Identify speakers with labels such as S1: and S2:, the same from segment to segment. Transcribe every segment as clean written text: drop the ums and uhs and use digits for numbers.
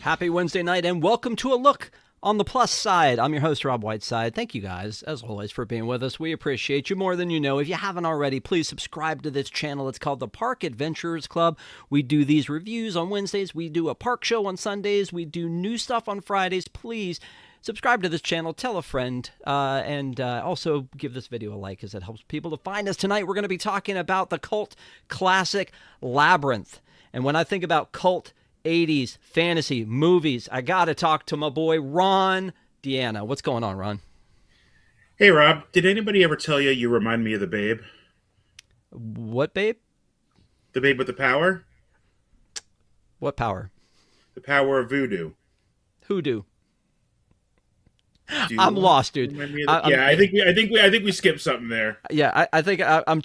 S1: Happy Wednesday night and welcome to A Look on the Plus Side. I'm your host, Rob Whiteside. Thank you guys, as always, for being with us. We appreciate you more than you know. If you haven't already, please subscribe to this channel. It's called the Park Adventurers Club. We do these reviews on Wednesdays. We do a park show on Sundays. We do new stuff on Fridays. Please subscribe to this channel, tell a friend, and also give this video a like as it helps people to find us. Tonight, we're going to be talking about the cult classic Labyrinth. And when I think about cult 80s fantasy movies, I got to talk to my boy, Ron Deanna. What's going on, Ron?
S2: Hey, Rob, did anybody ever tell you you remind me of the Babe?
S1: What, babe?
S2: The Babe with the power?
S1: What power?
S2: The power of voodoo.
S1: Hoodoo.
S2: Do
S1: I'm
S2: you
S1: lost, dude.
S2: remind me of the... Yeah, I think we skipped something there.
S1: Yeah, I think I'm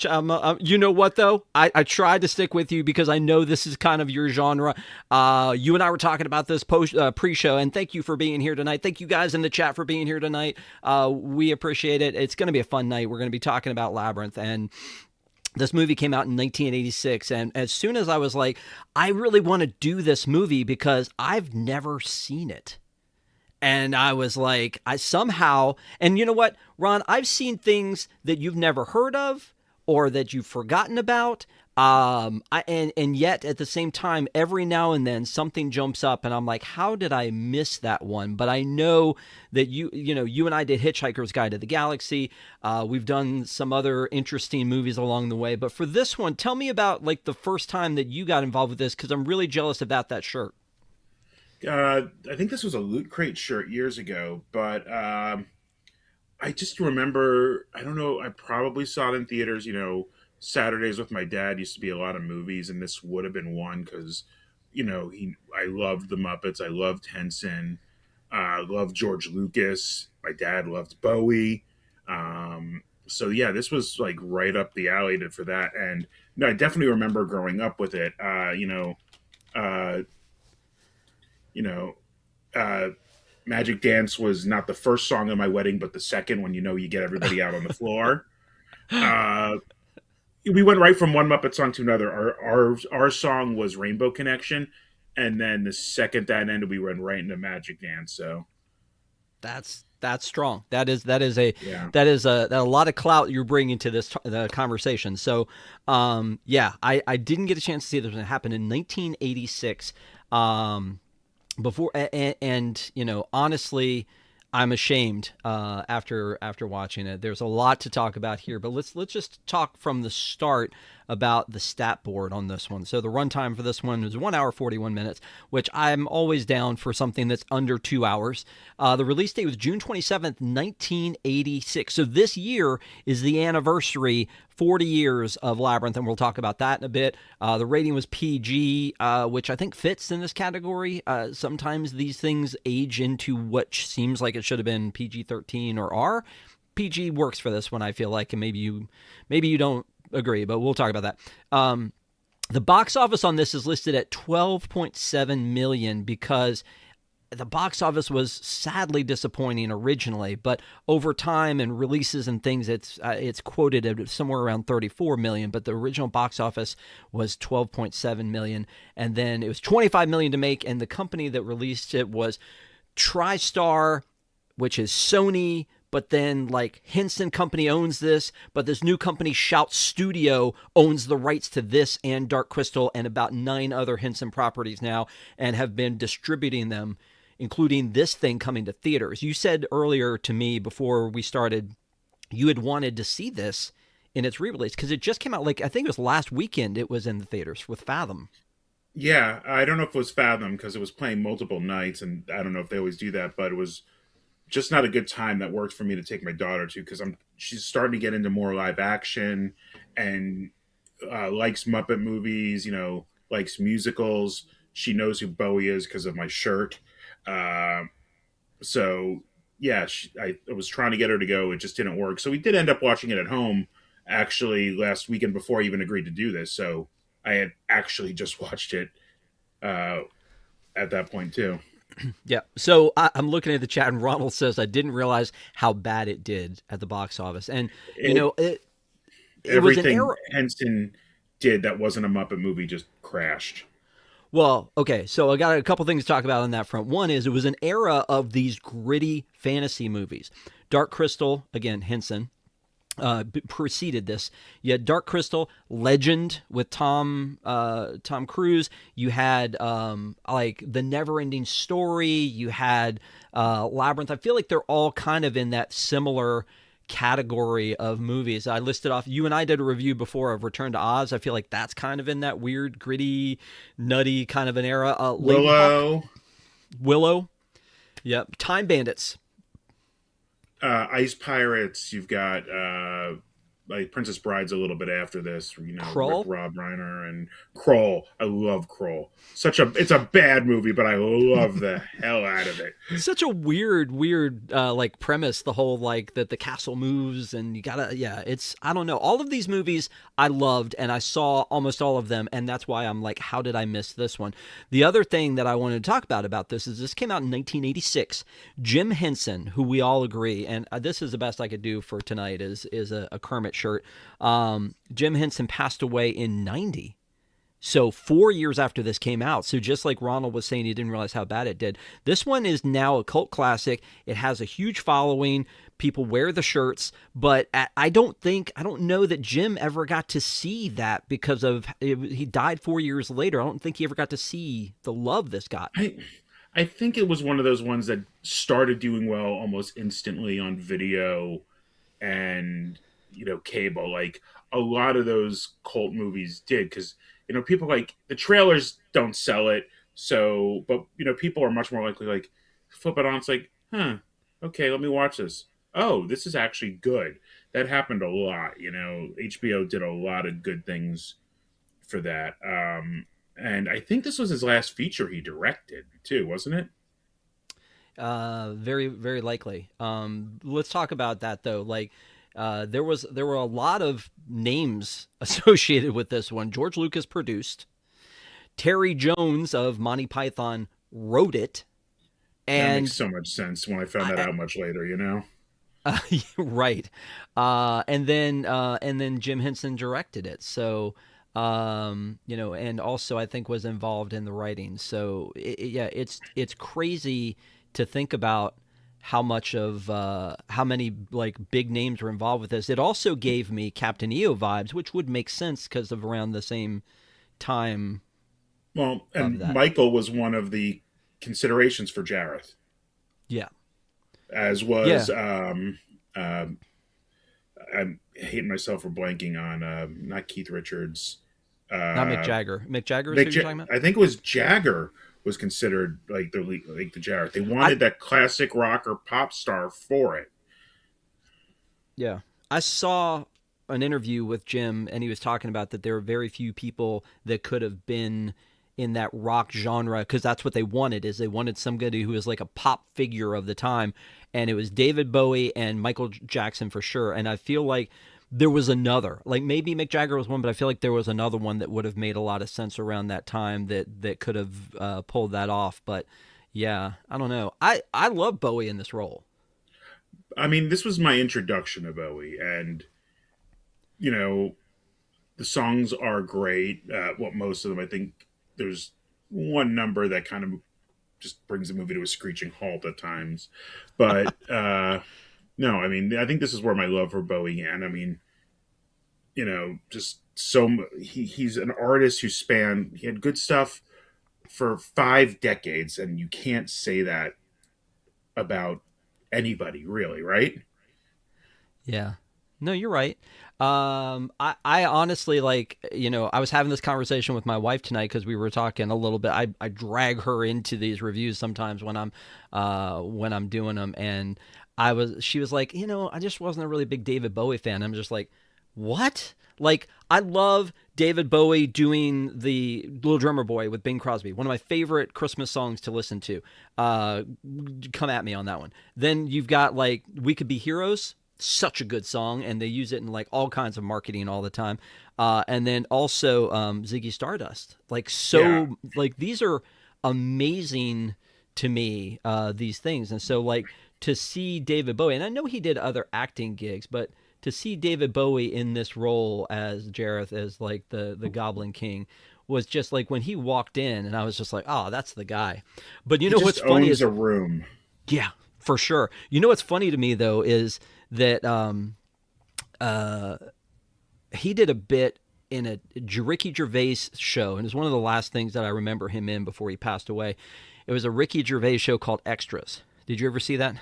S1: you know what, though? I tried to stick with you because I know this is kind of your genre. You and I were talking about this pre-show, and thank you for being here tonight. Thank you guys in the chat for being here tonight. We appreciate it. It's going to be a fun night. We're going to be talking about Labyrinth, and this movie came out in 1986, and as soon as I was like, I really want to do this movie because I've never seen it. And I was like, and you know what, Ron, I've seen things that you've never heard of or that you've forgotten about. And yet at the same time, every now and then something jumps up and I'm like, how did I miss that one? But I know that you and I did Hitchhiker's Guide to the Galaxy. We've done some other interesting movies along the way. But for this one, tell me about like the first time that you got involved with this, because I'm really jealous about that shirt.
S2: I think this was a Loot Crate shirt years ago, but I just remember, I don't know, I probably saw it in theaters. Saturdays with my dad used to be a lot of movies, and this would have been one because, I loved the Muppets. I loved Henson. I loved George Lucas. My dad loved Bowie. So yeah, this was like right up the alley for that. And no, I definitely remember growing up with it. Uh, you know, Magic Dance was not the first song at my wedding, but the second when you get everybody out on the floor. Uh, we went right from one Muppet song to another. Our song was Rainbow Connection, and then the second that ended, we went right into Magic Dance. So
S1: That's strong. That is
S2: yeah,
S1: a lot of clout you're bringing to this the conversation. So, yeah, I didn't get a chance to see this when it happened in 1986. Before and honestly, I'm ashamed after watching it. There's a lot to talk about here, but let's just talk from the start about the stat board on this one. So the runtime for this one is 1 hour 41 minutes, which I'm always down for something that's under 2 hours. The release date was June 27th, 1986. So this year is the anniversary, 40 years of Labyrinth, and we'll talk about that in a bit. The rating was PG, which I think fits in this category. Sometimes these things age into what seems like it should have been PG-13 or R. PG works for this one, I feel like, and maybe you don't agree, but we'll talk about that. The box office on this is listed at 12.7 million because the box office was sadly disappointing originally, but over time and releases and things, it's quoted at somewhere around 34 million, but the original box office was 12.7 million, and then it was 25 million to make, and the company that released it was TriStar, which is Sony, but then like Henson Company owns this, but this new company, Shout Studio, owns the rights to this and Dark Crystal and about 9 other Henson properties now, and have been distributing them, including this thing coming to theaters. You said earlier to me before we started, you had wanted to see this in its re-release because it just came out, like, I think it was last weekend it was in the theaters with Fathom.
S2: yeah. I don't know if it was Fathom because it was playing multiple nights, and I don't know if they always do that, but it was just not a good time that worked for me to take my daughter to because she's starting to get into more live action and likes Muppet movies, likes musicals. She knows who Bowie is because of my shirt. Uh, so yeah, I was trying to get her to go. It just didn't work. So we did end up watching it at home actually last weekend before I even agreed to do this. So I had actually just watched it uh, at that point too.
S1: Yeah. So I'm looking at the chat, and Ronald says, I didn't realize how bad it did at the box office. And,
S2: It,
S1: it was an
S2: everything
S1: error.
S2: Henson did that wasn't a Muppet movie just crashed.
S1: Well, okay, so I got a couple things to talk about on that front. One is it was an era of these gritty fantasy movies. Dark Crystal, again, Henson, preceded this. You had Dark Crystal, Legend with Tom Cruise. You had like The Neverending Story. You had Labyrinth. I feel like they're all kind of in that similar category of movies. I listed off. You and I did a review before of Return to Oz. I feel like that's kind of in that weird, gritty, nutty kind of an era. Lady Hawk,
S2: Willow,
S1: Willow. Yep. Time Bandits.
S2: Ice Pirates. You've got like Princess Bride's a little bit after this. With
S1: Krull.
S2: Rob Reiner and Kroll. I love Kroll. It's a bad movie, but I love the hell out of it.
S1: Such a weird like premise, the whole like that the castle moves and you gotta, yeah, it's, I don't know, all of these movies I loved and I saw almost all of them, and that's why I'm like, how did I miss this one? The other thing that I wanted to talk about this is this came out in 1986. Jim Henson, who we all agree, and this is the best I could do for tonight, is a Kermit shirt. Jim Henson passed away in 90. So 4 years after this came out. So just like Ronald was saying, he didn't realize how bad it did. This one is now a cult classic. It has a huge following. People wear the shirts, but I don't know that Jim ever got to see that because he died 4 years later. I don't think he ever got to see the love this got.
S2: I think it was one of those ones that started doing well almost instantly on video and cable. Like a lot of those cult movies did, because people, like, the trailers don't sell it, so, but people are much more likely, like, flip it on, it's like, okay, let me watch this. Oh, this is actually good. That happened a lot. HBO did a lot of good things for that. And I think this was his last feature he directed too, wasn't it?
S1: Very, very likely. Let's talk about that though. Like, there were a lot of names associated with this one. George Lucas produced. Terry Jones of Monty Python wrote it,
S2: That makes
S1: and
S2: so much sense when I found that out much later.
S1: right, and then Jim Henson directed it. So, and also I think was involved in the writing. So yeah, it's crazy to think about how many like big names were involved with this. It also gave me Captain EO vibes, which would make sense because of around the same time
S2: Well,
S1: of
S2: and
S1: that.
S2: Michael was one of the considerations for Jareth,
S1: Yeah,
S2: as
S1: yeah.
S2: was I'm hating myself for blanking on not Keith Richards.
S1: Not Mick
S2: Uh,
S1: Jagger. Mick Jagger is who you're talking about.
S2: I think it was Jagger was considered like the Jareth. They
S1: I
S2: wanted that classic rocker pop star for it.
S1: Yeah. I saw an interview with Jim, and he was talking about that there are very few people that could have been in that rock genre because that's what they wanted. Is they wanted somebody who was like a pop figure of the time, and it was David Bowie and Michael Jackson for sure. And I feel like there was another, like maybe Mick Jagger was one, but I feel like there was another one that would have made a lot of sense around that time that could have pulled that off. But yeah, I don't know. I love Bowie in this role.
S2: I mean, this was my introduction to Bowie, and you know, the songs are great. Well, most of them, I think. There's one number that kind of just brings the movie to a screeching halt at times, but no, I mean, I think this is where my love for Bowie began. I mean, just he's an artist who he had good stuff for 5 decades, and you can't say that about anybody, really, right?
S1: Yeah. No, you're right. I honestly like, I was having this conversation with my wife tonight because we were talking a little bit. I drag her into these reviews sometimes when I'm doing them. And she was like, I just wasn't a really big David Bowie fan. I'm just like, what? Like, I love David Bowie doing the Little Drummer Boy with Bing Crosby, one of my favorite Christmas songs to listen to. Uh, Come at me on that one. Then you've got like We Could Be Heroes, such a good song, and they use it in like all kinds of marketing all the time. And then also Ziggy Stardust, like
S2: Yeah.
S1: like these are amazing to me. These things, and so like to see David Bowie, and I know he did other acting gigs, but to see David Bowie in this role as Jareth, as like the Goblin King, was just like when he walked in, and I was just like, oh, that's the guy. But you
S2: He
S1: know what's
S2: just
S1: funny
S2: owns
S1: is,
S2: a room.
S1: yeah, for sure. You know what's funny to me though is that he did a bit in a Ricky Gervais show, and it's one of the last things that I remember him in before he passed away. It was a Ricky Gervais show called Extras. Did you ever see that?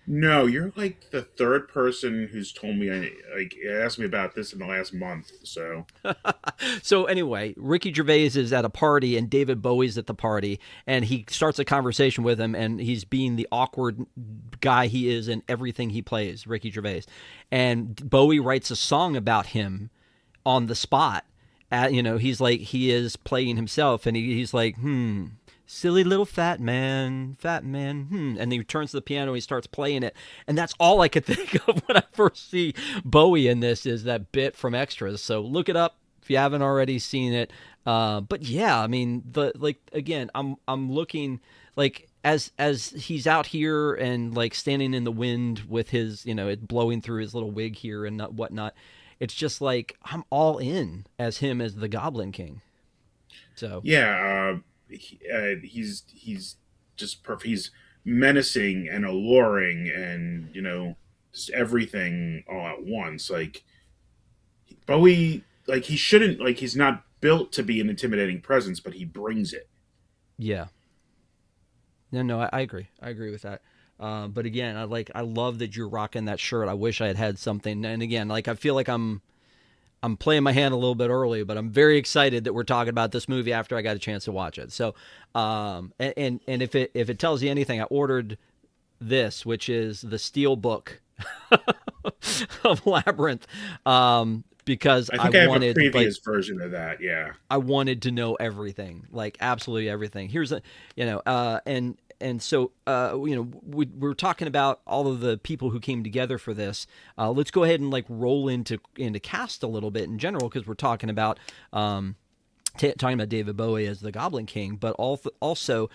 S2: No, you're like the third person who's told me, like asked me about this in the last month. So
S1: So anyway, Ricky Gervais is at a party and David Bowie's at the party, and he starts a conversation with him, and he's being the awkward guy he is in everything he plays, Ricky Gervais. And Bowie writes a song about him on the spot. He's like, he is playing himself, and he's like, silly little fat man, and he turns to the piano and he starts playing it, and that's all I could think of when I first see Bowie in this is that bit from Extras. So look it up if you haven't already seen it. But yeah, I mean, the like again, I'm looking like as he's out here and like standing in the wind with his, it blowing through his little wig here and whatnot. It's just like I'm all in as him as the Goblin King. So
S2: yeah, he's just perfect. He's menacing and alluring, and just everything all at once. Like Bowie, like he shouldn't, like he's not built to be an intimidating presence, but he brings it.
S1: yeah, no, I agree. I agree with that. But again, I love that you're rocking that shirt. I wish I had had something. And again, like I feel like I'm playing my hand a little bit early, but I'm very excited that we're talking about this movie after I got a chance to watch it. So, and if it tells you anything, I ordered this, which is the steel book of Labyrinth, because
S2: I
S1: I
S2: think I have a
S1: wanted like
S2: previous version of that. Yeah.
S1: I wanted to know everything, like absolutely everything. Here's a, and so we're talking about all of the people who came together for this. Let's go ahead and like roll into cast a little bit in general because we're talking about talking about David Bowie as the Goblin King, but also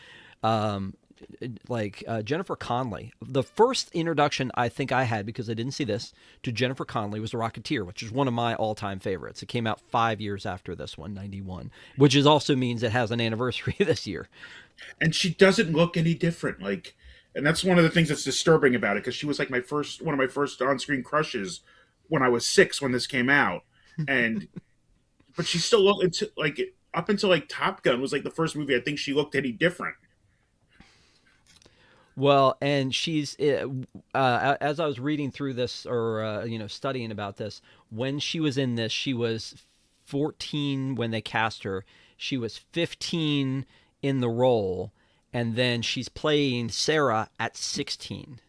S1: Jennifer Connelly. The first introduction I think I had, because I didn't see this, to Jennifer Connelly was The Rocketeer, which is one of my all-time favorites. It came out 5 years after this one, 91, which is also means it has an anniversary this year.
S2: And she doesn't look any different. Like, and that's one of the things that's disturbing about it because she was like one of my first on-screen crushes when I was 6 when this came out, and but she still looked like up until like Top Gun was like the first movie I think she looked any different.
S1: Well, and she's as I was reading through this or studying about this, when she was in this, she was 14 when they cast her. She was 15 in the role, and then she's playing Sarah at 16.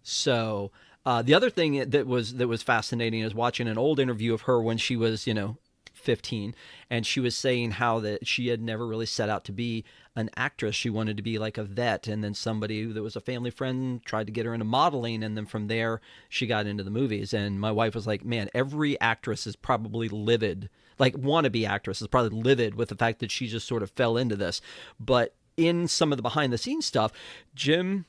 S1: So the other thing that was fascinating is watching an old interview of her when she was 15, and she was saying how that she had never really set out to be an actress. She wanted to be like a vet, and then somebody that was a family friend tried to get her into modeling, and then from there she got into the movies. And my wife was like, man, every actress is probably livid, like wannabe actress is probably livid with the fact that she just sort of fell into this. But in some of the behind the scenes stuff, Jim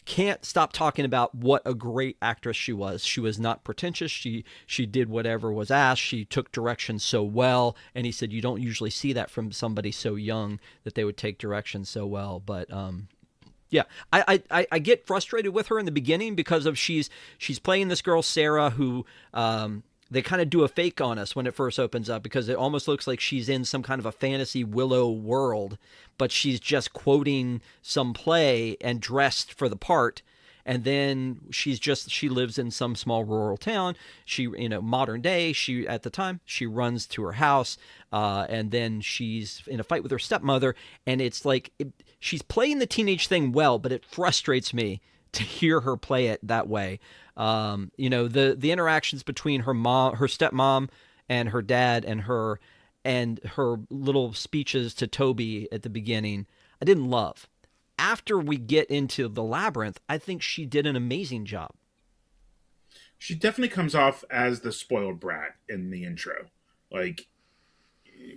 S1: can't stop talking about what a great actress she was. She was not pretentious. She did whatever was asked. She took direction so well, and he said you don't usually see that from somebody so young, that they would take direction so well. But yeah, I get frustrated with her in the beginning because of she's playing this girl Sarah who they kind of do a fake on us when it first opens up, because it almost looks like she's in some kind of a fantasy Willow world, but she's just quoting some play and dressed for the part. And then she lives in some small rural town. She, modern day, she, at the time, she runs to her house, and then she's in a fight with her stepmother. And it's like, she's playing the teenage thing well, but it frustrates me to hear her play it that way. The interactions between her stepmom, and her dad, and her little speeches to Toby at the beginning, I didn't love. After we get into the Labyrinth, I think she did an amazing job.
S2: She definitely comes off as the spoiled brat in the intro. Like,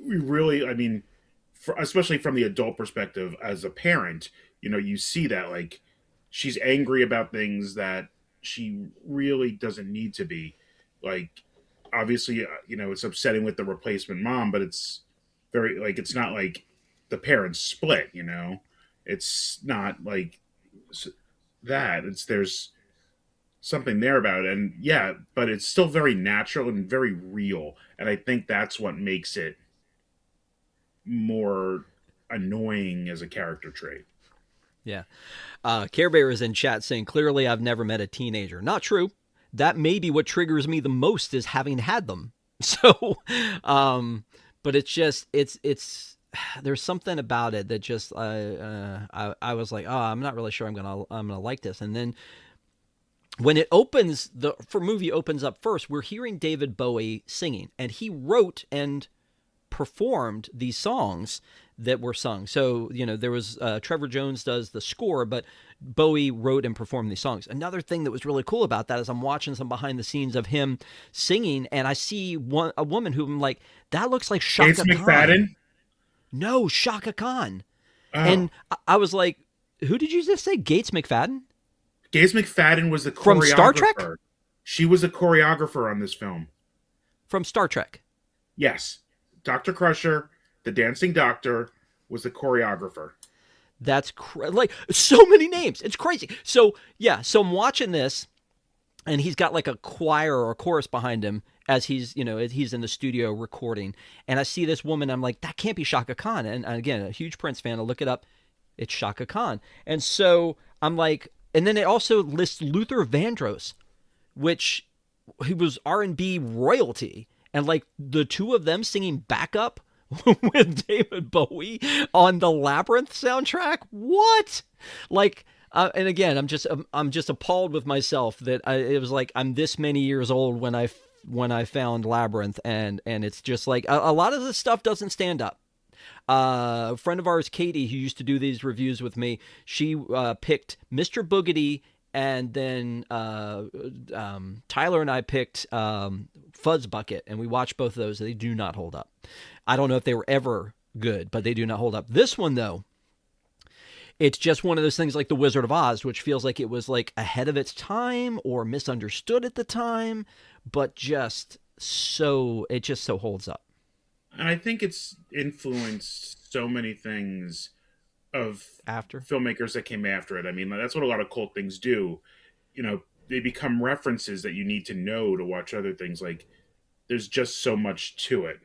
S2: we really, I mean, especially from the adult perspective as a parent, you see that, like, she's angry about things that she really doesn't need to be. Like, obviously, it's upsetting with the replacement mom, but it's very like it's not like the parents split. It's not like that. It's there's something there about it, and yeah, but it's still very natural and very real, and I think that's what makes it more annoying as a character trait.
S1: Yeah. Care Bear is in chat saying, clearly I've never met a teenager. Not true. That may be what triggers me the most is having had them. So, but it's just, there's something about it that just, I was like, oh, I'm not really sure I'm gonna like this. And then when it opens, the movie opens up first, we're hearing David Bowie singing, and he wrote and performed these songs that were sung. So, there was Trevor Jones does the score, but Bowie wrote and performed these songs. Another thing that was really cool about that is I'm watching some behind the scenes of him singing, and I see a woman who I'm like, that looks like
S2: Gates
S1: Shaka Khan.
S2: McFadden.
S1: No, Shaka Khan.
S2: Oh,
S1: And I was like, who did you just say? Gates McFadden?
S2: Gates McFadden was the
S1: From Star Trek?
S2: choreographer. She was a choreographer on this film.
S1: From Star Trek.
S2: Yes, Dr. Crusher, the dancing doctor, was the choreographer.
S1: That's like so many names. It's crazy. So yeah, so I'm watching this, and he's got like a choir or a chorus behind him as he's he's in the studio recording, and I see this woman. I'm like, that can't be Shaka Khan. And again, a huge Prince fan. I look it up. It's Shaka Khan. And so I'm like, and then it also lists Luther Vandross, which he was R&B royalty, and like the two of them singing backup with David Bowie on the Labyrinth soundtrack. What? Like, and again, I'm just appalled with myself that it was like I'm this many years old when I found Labyrinth, and it's just like a lot of this stuff doesn't stand up. A friend of ours, Katie, who used to do these reviews with me, she picked Mr. Boogedy, and then Tyler and I picked Fuzz Bucket, and we watched both of those. They do not hold up. I don't know if they were ever good, but they do not hold up. This one, though, it's just one of those things like The Wizard of Oz, which feels like it was like ahead of its time or misunderstood at the time, but it just so holds up.
S2: And I think it's influenced so many things of
S1: After?
S2: filmmakers that came after it. I mean, that's what a lot of cult things do. They become references that you need to know to watch other things. Like, there's just so much to it.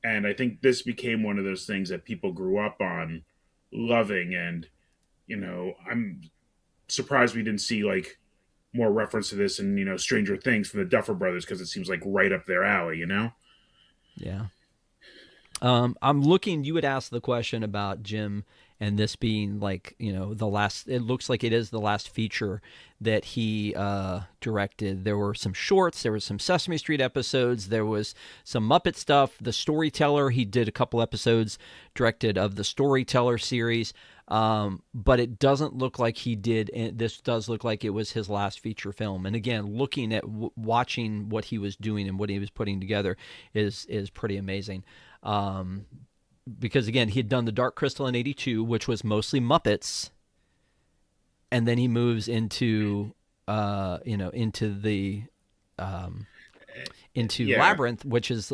S2: And I think this became one of those things that people grew up on loving. And, I'm surprised we didn't see like more reference to this in, Stranger Things from the Duffer Brothers, because it seems like right up their alley.
S1: Yeah. I'm looking, you had asked the question about Jim and this being like, the last, it looks like it is the last feature that he directed. There were some shorts, there was some Sesame Street episodes, there was some Muppet stuff, The Storyteller, he did a couple episodes directed of the Storyteller series, but it doesn't look like he did, this does look like it was his last feature film. And again, looking at watching what he was doing and what he was putting together is pretty amazing. Because again, he had done The Dark Crystal in '82, which was mostly Muppets, and then he moves into into
S2: Yeah.
S1: Labyrinth, which is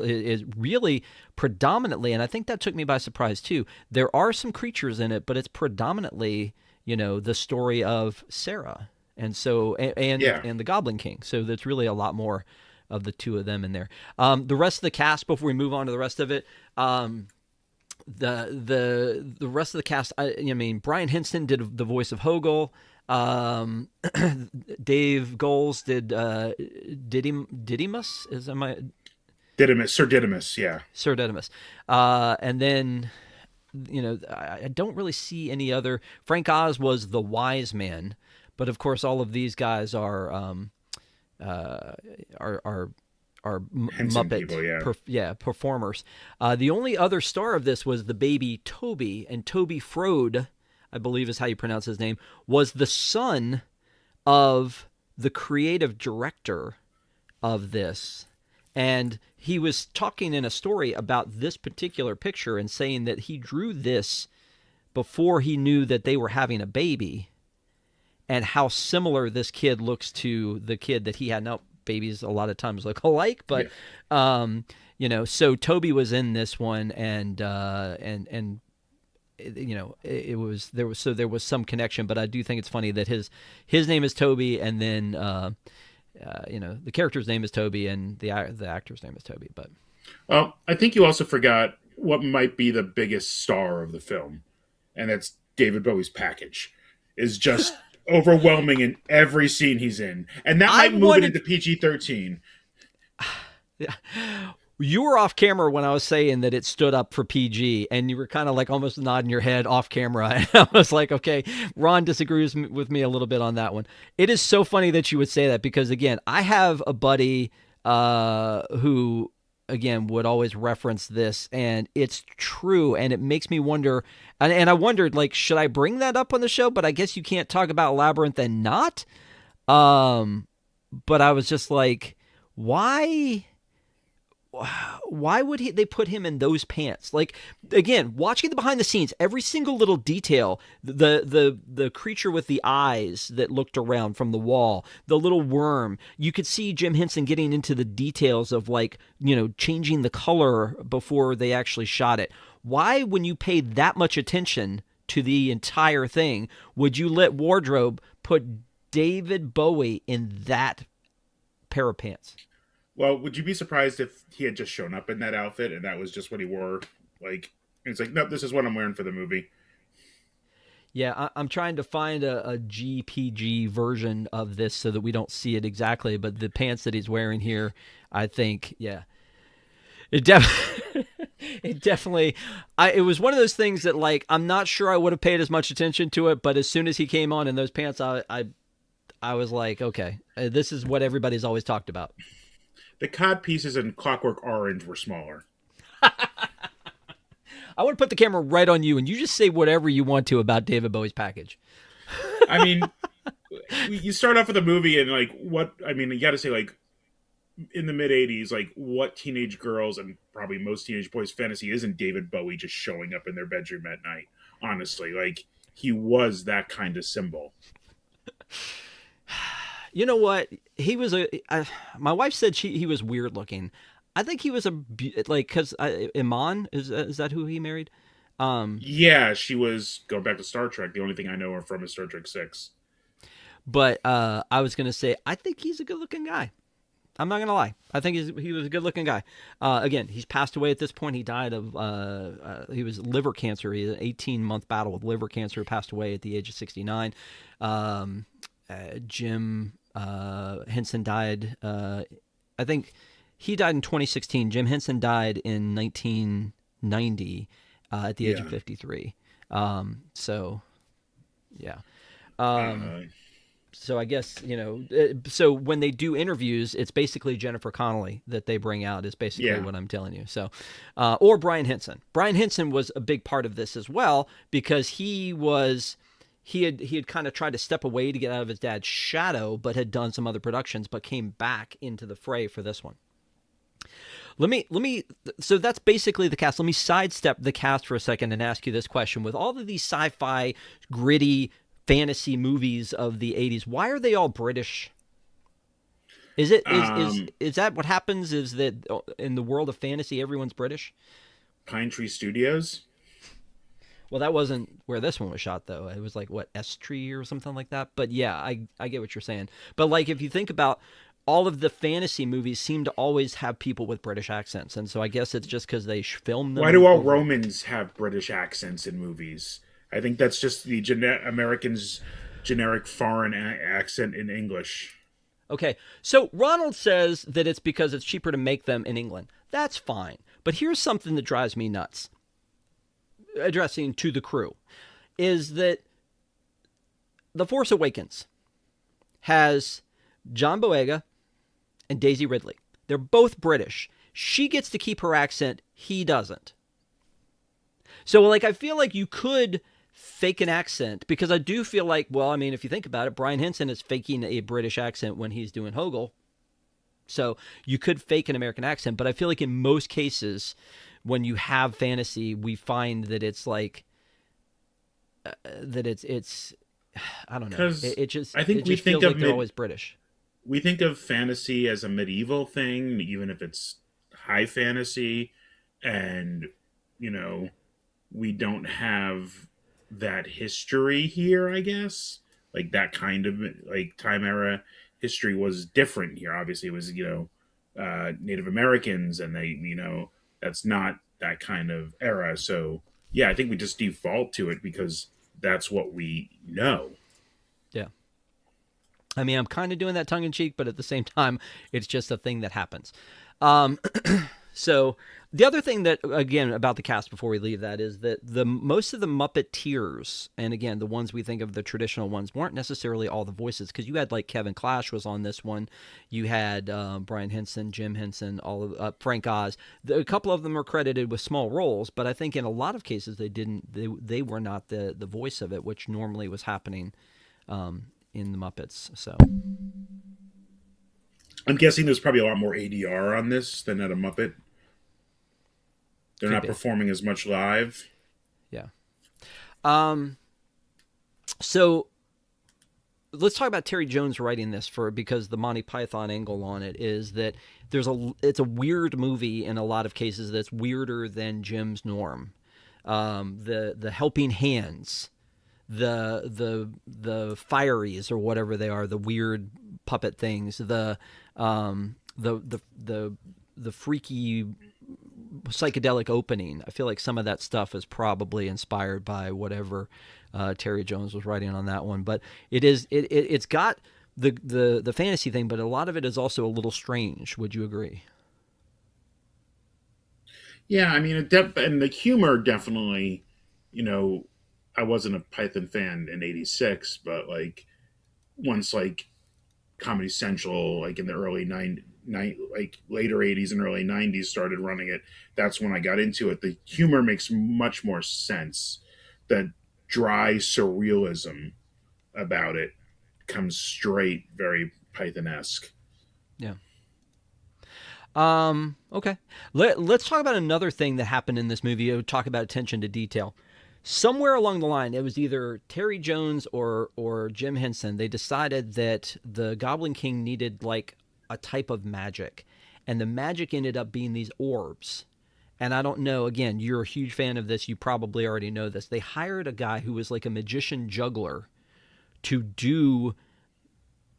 S1: really predominantly, and I think that took me by surprise too. There are some creatures in it, but it's predominantly the story of Sarah, and so
S2: Yeah.
S1: and the Goblin King. So there's really a lot more of the two of them in there. The rest of the cast, before we move on to the rest of it, the rest of the cast, I mean, Brian Henson did the voice of Hogel. Dave Goles did Didymus.
S2: Sir Didymus, yeah.
S1: Sir Didymus. And then I don't really see any other. Frank Oz was the wise man, but of course all of these guys are
S2: Henson
S1: Muppet
S2: people, yeah.
S1: performers. The only other star of this was the baby Toby, and Toby Frode, I believe is how you pronounce his name, was the son of the creative director of this. And he was talking in a story about this particular picture and saying that he drew this before he knew that they were having a baby, and how similar this kid looks to the kid that he had. Now, babies a lot of times look alike, but So Toby was in this one, and there was some connection, but I do think it's funny that his name is Toby, and then the character's name is Toby, and the actor's name is Toby. But
S2: Well, I think you also forgot what might be the biggest star of the film, and that's David Bowie's package. Is just overwhelming in every scene he's in, and that
S1: I
S2: might move it into
S1: wanted
S2: PG-13.
S1: you were off camera when I was saying that it stood up for PG, and you were kind of like almost nodding your head off camera. And I was like, okay, Ron disagrees with me a little bit on that one. It is so funny that you would say that because, again, I have a buddy who, again, would always reference this, and it's true, and it makes me wonder. And I wondered, like, should I bring that up on the show? But I guess you can't talk about Labyrinth and not. But I was just like, why? Why would they put him in those pants? Like, again, watching the behind the scenes, every single little detail, the creature with the eyes that looked around from the wall, the little worm, you could see Jim Henson getting into the details of, like, changing the color before they actually shot it. Why, when you pay that much attention to the entire thing, would you let wardrobe put David Bowie in that pair of pants?
S2: Well, would you be surprised if he had just shown up in that outfit and that was just what he wore? Like, it's like, nope, this is what I'm wearing for the movie.
S1: Yeah, I'm trying to find a GPG version of this so that we don't see it exactly. But the pants that he's wearing here, I think, yeah, it definitely, it definitely. It was one of those things that, like, I'm not sure I would have paid as much attention to it, but as soon as he came on in those pants, I was like, okay, this is what everybody's always talked about.
S2: The cod pieces in Clockwork Orange were smaller.
S1: I want to put the camera right on you, and you just say whatever you want to about David Bowie's package.
S2: I mean, you start off with a movie and, like, you got to say, like, in the mid 80s, like, what teenage girls and probably most teenage boys' fantasy isn't David Bowie just showing up in their bedroom at night? Honestly, like, he was that kind of symbol.
S1: You know what? He was my wife said he was weird looking. I think he was because Iman is that who he married?
S2: Yeah, she was going back to Star Trek. The only thing I know her from is Star Trek 6.
S1: But I was gonna say I think he's a good looking guy. I'm not gonna lie. I think he was a good looking guy. Again, he's passed away at this point. He died of he was liver cancer. He had an 18-month battle with liver cancer. Passed away at the age of 69. Jim Henson died. I think he died in 2016. Jim Henson died in 1990 at the age of 53. So, yeah. So I guess, so when they do interviews, it's basically Jennifer Connelly that they bring out is basically what I'm telling you. So, or Brian Henson. Brian Henson was a big part of this as well because he had kind of tried to step away to get out of his dad's shadow, but had done some other productions, but came back into the fray for this one. So that's basically the cast. Let me sidestep the cast for a second and ask you this question. With all of these sci-fi, gritty fantasy movies of the 80s, why are they all British? Is that what happens? Is that in the world of fantasy, everyone's British?
S2: Pine Tree Studios?
S1: Well, that wasn't where this one was shot, though. It was like, what, S-Tree or something like that? But yeah, I get what you're saying. But like, if you think about all of the fantasy movies seem to always have people with British accents. And so I guess it's just because they film them.
S2: Why do all Romans have British accents in movies? I think that's just the Americans' generic foreign accent in English.
S1: Okay, so Ronald says that it's because it's cheaper to make them in England. That's fine. But here's something that drives me nuts. Addressing to the crew is that The Force Awakens has John Boyega and Daisy Ridley. They're both British. She gets to keep her accent. He doesn't. So, like, I feel like you could fake an accent because I do feel like, well, I mean, if you think about it, Brian Henson is faking a British accent when he's doing Hogel. So you could fake an American accent, but I feel like in most cases, when you have fantasy, we find that it's like that it's I don't know. It just
S2: I think
S1: it just feels like they're always British.
S2: We think of fantasy as a medieval thing, even if it's high fantasy, and you know, we don't have that history here, I guess. Like that kind of like time era history was different here. Obviously, it was, Native Americans, and that's not that kind of era. So yeah, I think we just default to it because that's what we know.
S1: Yeah. I mean, I'm kind of doing that tongue in cheek, but at the same time, it's just a thing that happens. Um, so the other thing that, again, about the cast before we leave that is that the most of the Muppeteers, and again, the ones we think of the traditional ones, weren't necessarily all the voices, because you had like Kevin Clash was on this one, you had Brian Henson, Jim Henson, all of Frank Oz. A couple of them are credited with small roles, but I think in a lot of cases they didn't. They were not the voice of it, which normally was happening in the Muppets. So
S2: I'm guessing there's probably a lot more ADR on this than at a Muppet. They're
S1: could
S2: not
S1: be,
S2: performing as much live.
S1: yeah. Um, so let's talk about Terry Jones writing this because the Monty Python angle on it is that it's a weird movie in a lot of cases that's weirder than Jim's norm. The helping hands, the fireys or whatever they are, the weird puppet things, the freaky psychedelic opening. I feel like some of that stuff is probably inspired by whatever Terry Jones was writing on that one. But it's got the fantasy thing, but a lot of it is also a little strange. Would you agree?
S2: Yeah, I mean, and the humor definitely, you know, I wasn't a Python fan in '86, but like once like Comedy Central, like in the early like later '80s and early '90s, started running it. That's when I got into it. The humor makes much more sense. The dry surrealism about it comes straight, very Python-esque.
S1: Yeah. Okay. Let's talk about another thing that happened in this movie. Talk about attention to detail. Somewhere along the line, it was either Terry Jones or Jim Henson. They decided that the Goblin King needed like a type of magic, and the magic ended up being these orbs. And I don't know. Again, you're a huge fan of this. You probably already know this. They hired a guy who was like a magician juggler to do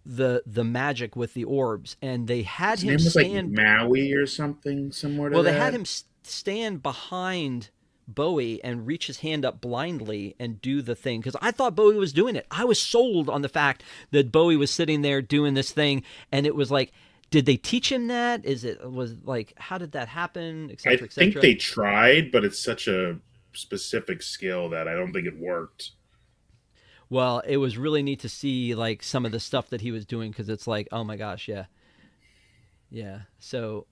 S1: the magic with the orbs, and they had
S2: His
S1: him
S2: name was like
S1: stand.
S2: Maui or something, similar to
S1: Well, they had
S2: that.
S1: him stand behind Bowie and reach his hand up blindly and do the thing, because I thought Bowie was doing it. I was sold on the fact that Bowie was sitting there doing this thing, and it was like, did they teach him that? Was like, how did that happen,
S2: I
S1: etc.,
S2: think
S1: etc.?
S2: they tried, but it's such a specific skill that I don't think it worked.
S1: Well, it was really neat to see like some of the stuff that he was doing, because it's like, oh my gosh, yeah, yeah. So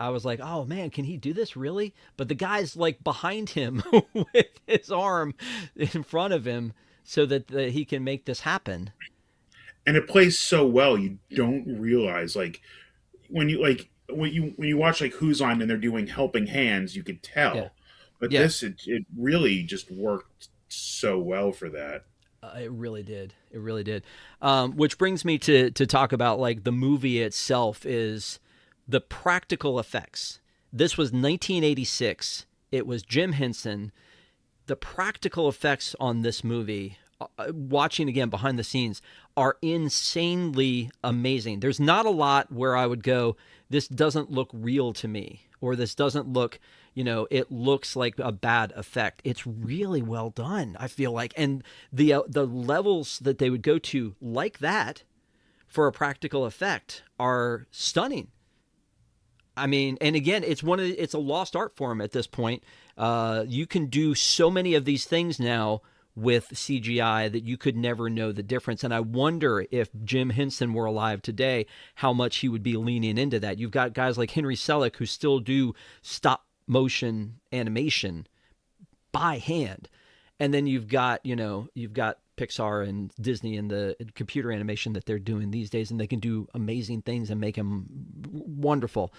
S1: I was like, oh man, can he do this really? But the guy's like behind him with his arm in front of him so that he can make this happen.
S2: And it plays so well, you don't realize when you watch like Who's On and they're doing helping hands, you could
S1: Yeah.
S2: tell. But
S1: Yeah.
S2: it really just worked so well for that.
S1: It really did. It really did. Which brings me to talk about like the movie itself is the practical effects. This was 1986. It was Jim Henson. The practical effects on this movie, watching again behind the scenes, are insanely amazing. There's not a lot where I would go, this doesn't look real to me, or this doesn't look, it looks like a bad effect. It's really well done, I feel like. And the levels that they would go to like that for a practical effect are stunning. I mean, and again, it's a lost art form at this point. You can do so many of these things now with CGI that you could never know the difference. And I wonder if Jim Henson were alive today, how much he would be leaning into that. You've got guys like Henry Selick who still do stop motion animation by hand. And then you've got Pixar and Disney and the computer animation that they're doing these days, and they can do amazing things and make them wonderful.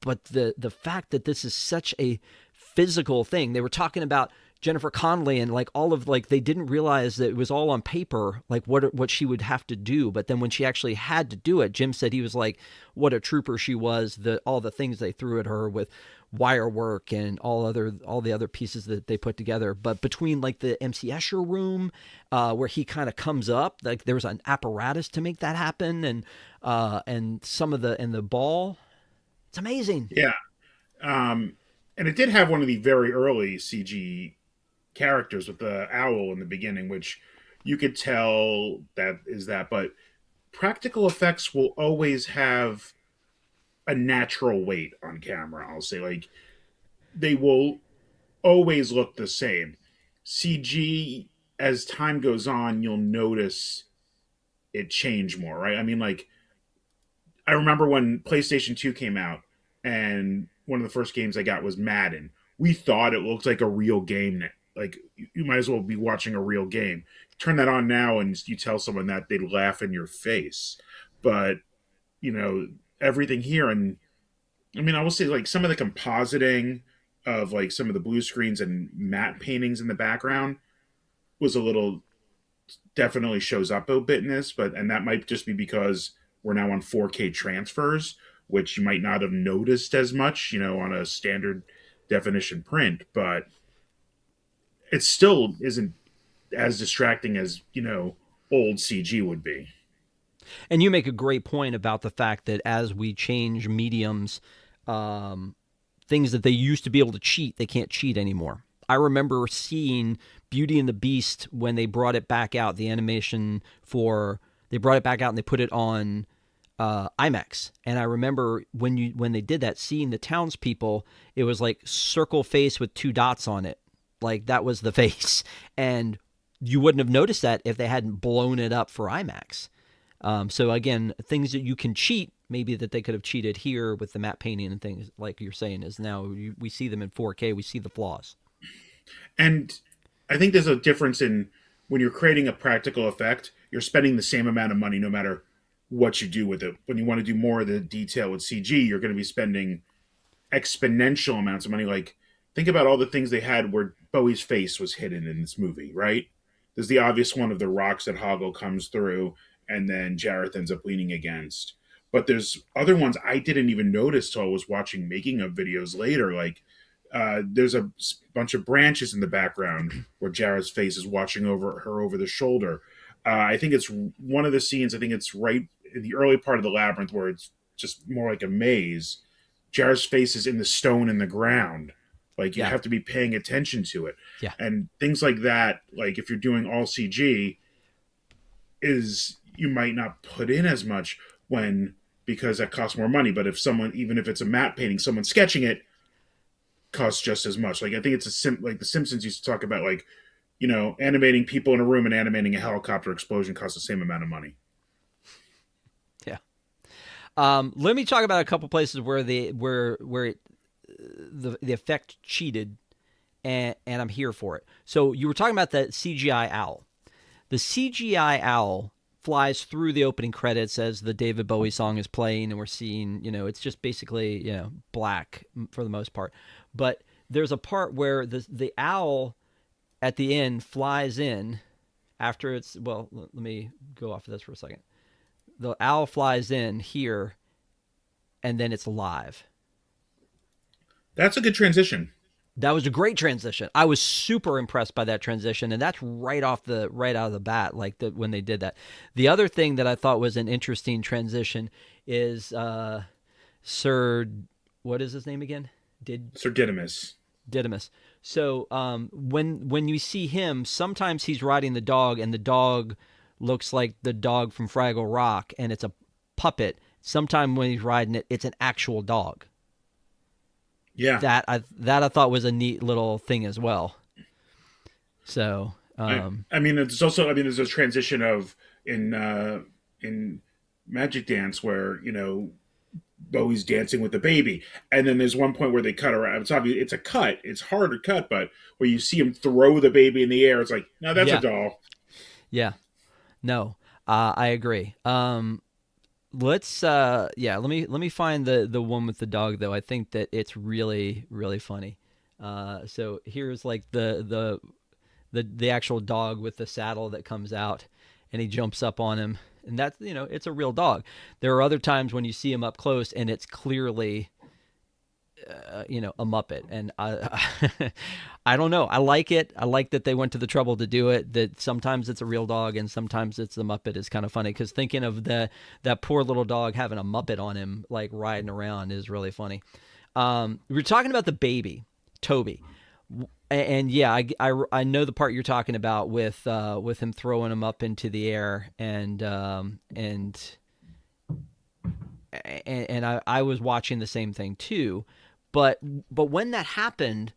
S1: But the fact that this is such a physical thing, they were talking about Jennifer Connelly and like all of like they didn't realize that it was all on paper, like what she would have to do. But then when she actually had to do it, Jim said he was like, what a trooper she was. All the things they threw at her with wire work and all the other pieces that they put together. But between like the MC Escher room, where he kind of comes up, like there was an apparatus to make that happen, and some of the ball, it's amazing.
S2: Yeah. And it did have one of the very early CG characters with the owl in the beginning, which you could tell that is that. But practical effects will always have a natural weight on camera. I'll say, like, they will always look the same. CG, as time goes on, you'll notice it change more, right? I mean, like, I remember when PlayStation 2 came out, and one of the first games I got was Madden. We thought it looked like a real game. Like, you might as well be watching a real game. Turn that on now, and you tell someone that, they'd laugh in your face. But, you know, everything here, and I mean, I will say, like, some of the compositing of, like, some of the blue screens and matte paintings in the background was a little, definitely shows up a bit in this, but, and that might just be because we're now on 4K transfers, which you might not have noticed as much, you know, on a standard definition print, but it still isn't as distracting as, you know, old CG would be.
S1: And you make a great point about the fact that as we change mediums, things that they used to be able to cheat, they can't cheat anymore. I remember seeing Beauty and the Beast when they brought it back out, the animation they brought it back out and they put it on IMAX. And I remember when they did that, seeing the townspeople, it was like circle face with two dots on it. Like that was the face. And you wouldn't have noticed that if they hadn't blown it up for IMAX. So again, things that you can cheat, maybe that they could have cheated here with the matte painting and things like you're saying, is now we see them in 4K, we see the flaws.
S2: And I think there's a difference in when you're creating a practical effect, you're spending the same amount of money no matter what you do with it. When you want to do more of the detail with CG, you're going to be spending exponential amounts of money. Like, think about all the things they had where Bowie's face was hidden in this movie, right? There's the obvious one of the rocks that Hoggle comes through and then Jareth ends up leaning against. But there's other ones I didn't even notice till I was watching making of videos later. Like, there's a bunch of branches in the background where Jareth's face is watching over her over the shoulder. I think it's one of the scenes. I think it's right in the early part of the labyrinth where it's just more like a maze. Jareth's face is in the stone in the ground. Like, you have to be paying attention to it.
S1: Yeah.
S2: And things like that, like if you're doing all CG, is you might not put in as much because that costs more money. But if someone, even if it's a matte painting, someone sketching it, costs just as much. Like, I think it's like the Simpsons used to talk about, like, you know, animating people in a room and animating a helicopter explosion costs the same amount of money.
S1: Yeah. Let me talk about a couple places where the effect cheated, and I'm here for it. So you were talking about the CGI owl. The CGI owl flies through the opening credits as the David Bowie song is playing, and we're seeing, you know, it's just basically, you know, black for the most part. But there's a part where the owl at the end flies in after it's, well, let me go off of this for a second. The owl flies in here, and then it's alive.
S2: That's a good transition.
S1: That was a great transition. I was super impressed by that transition, and that's right out of the bat, like when they did that. The other thing that I thought was an interesting transition is Sir, what is his name again?
S2: Sir Didymus.
S1: Didymus. So when you see him, sometimes he's riding the dog, and the dog looks like the dog from Fraggle Rock, and it's a puppet. Sometimes when he's riding it, it's an actual dog.
S2: Yeah,
S1: that I thought was a neat little thing as well. So
S2: I mean, it's also, I mean, there's a transition of in Magic Dance where, you know, Bowie's dancing with the baby, and then there's one point where they cut around. It's obvious it's a cut. It's hard to cut, but where you see him throw the baby in the air, it's like, no, that's a doll.
S1: Yeah, no, I agree. Let's let me find the one with the dog though. I think that it's really, really funny. So here's like the actual dog with the saddle that comes out, and he jumps up on him, and that's, it's a real dog. There are other times when you see him up close and it's clearly a Muppet, and I don't know. I like it. I like that they went to the trouble to do it. That sometimes it's a real dog and sometimes it's the Muppet is kind of funny, because thinking of that poor little dog having a Muppet on him like riding around is really funny. We were talking about the baby, Toby. And yeah, I know the part you're talking about with him throwing him up into the air, and I was watching the same thing too, but when that happened,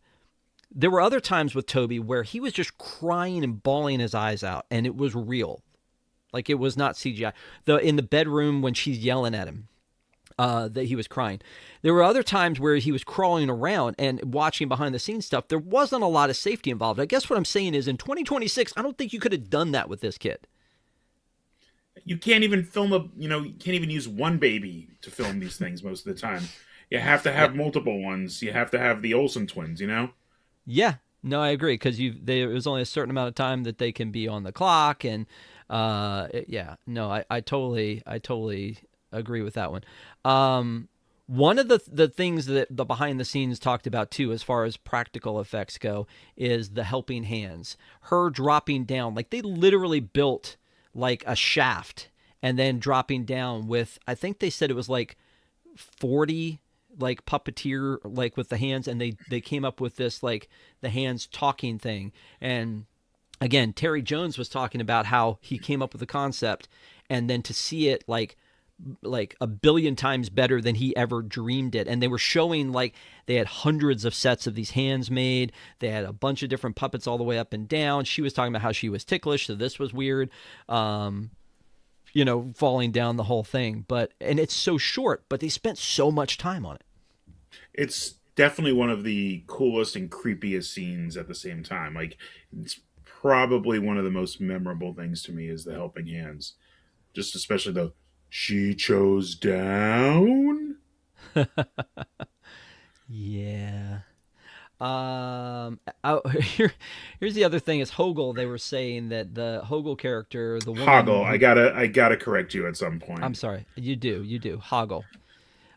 S1: there were other times with Toby where he was just crying and bawling his eyes out, and it was real, like it was not CGI. In the bedroom when she's yelling at him, that he was crying. There were other times where he was crawling around and watching behind the scenes stuff. There wasn't a lot of safety involved. I guess what I'm saying is, in 2026, I don't think you could have done that with this kid.
S2: You can't even you can't even use one baby to film these things most of the time. You have to have multiple ones. You have to have the Olsen twins.
S1: Yeah, no, I agree, because there's only a certain amount of time that they can be on the clock, and yeah, no, I totally agree with that one. One of the things that the behind the scenes talked about too, as far as practical effects go, is the helping hands. Her dropping down, like they literally built like a shaft and then dropping down with, I think they said it was like 40 like puppeteer, like with the hands, and they came up with this like the hands talking thing. And again, Terry Jones was talking about how he came up with the concept, and then to see it like a billion times better than he ever dreamed it. And they were showing like they had hundreds of sets of these hands made. They had a bunch of different puppets all the way up and down. She was talking about how she was ticklish, so this was weird. Falling down the whole thing. And it's so short, but they spent so much time on it.
S2: It's definitely one of the coolest and creepiest scenes at the same time. Like, it's probably one of the most memorable things to me is the helping hands. Just especially the "she chose down."
S1: Yeah. Here's the other thing is Hogel. They were saying that the Hogel character, the woman
S2: Hoggle. I
S1: who,
S2: gotta correct you at some
S1: I'm
S2: point.
S1: sorry, you do Hogel.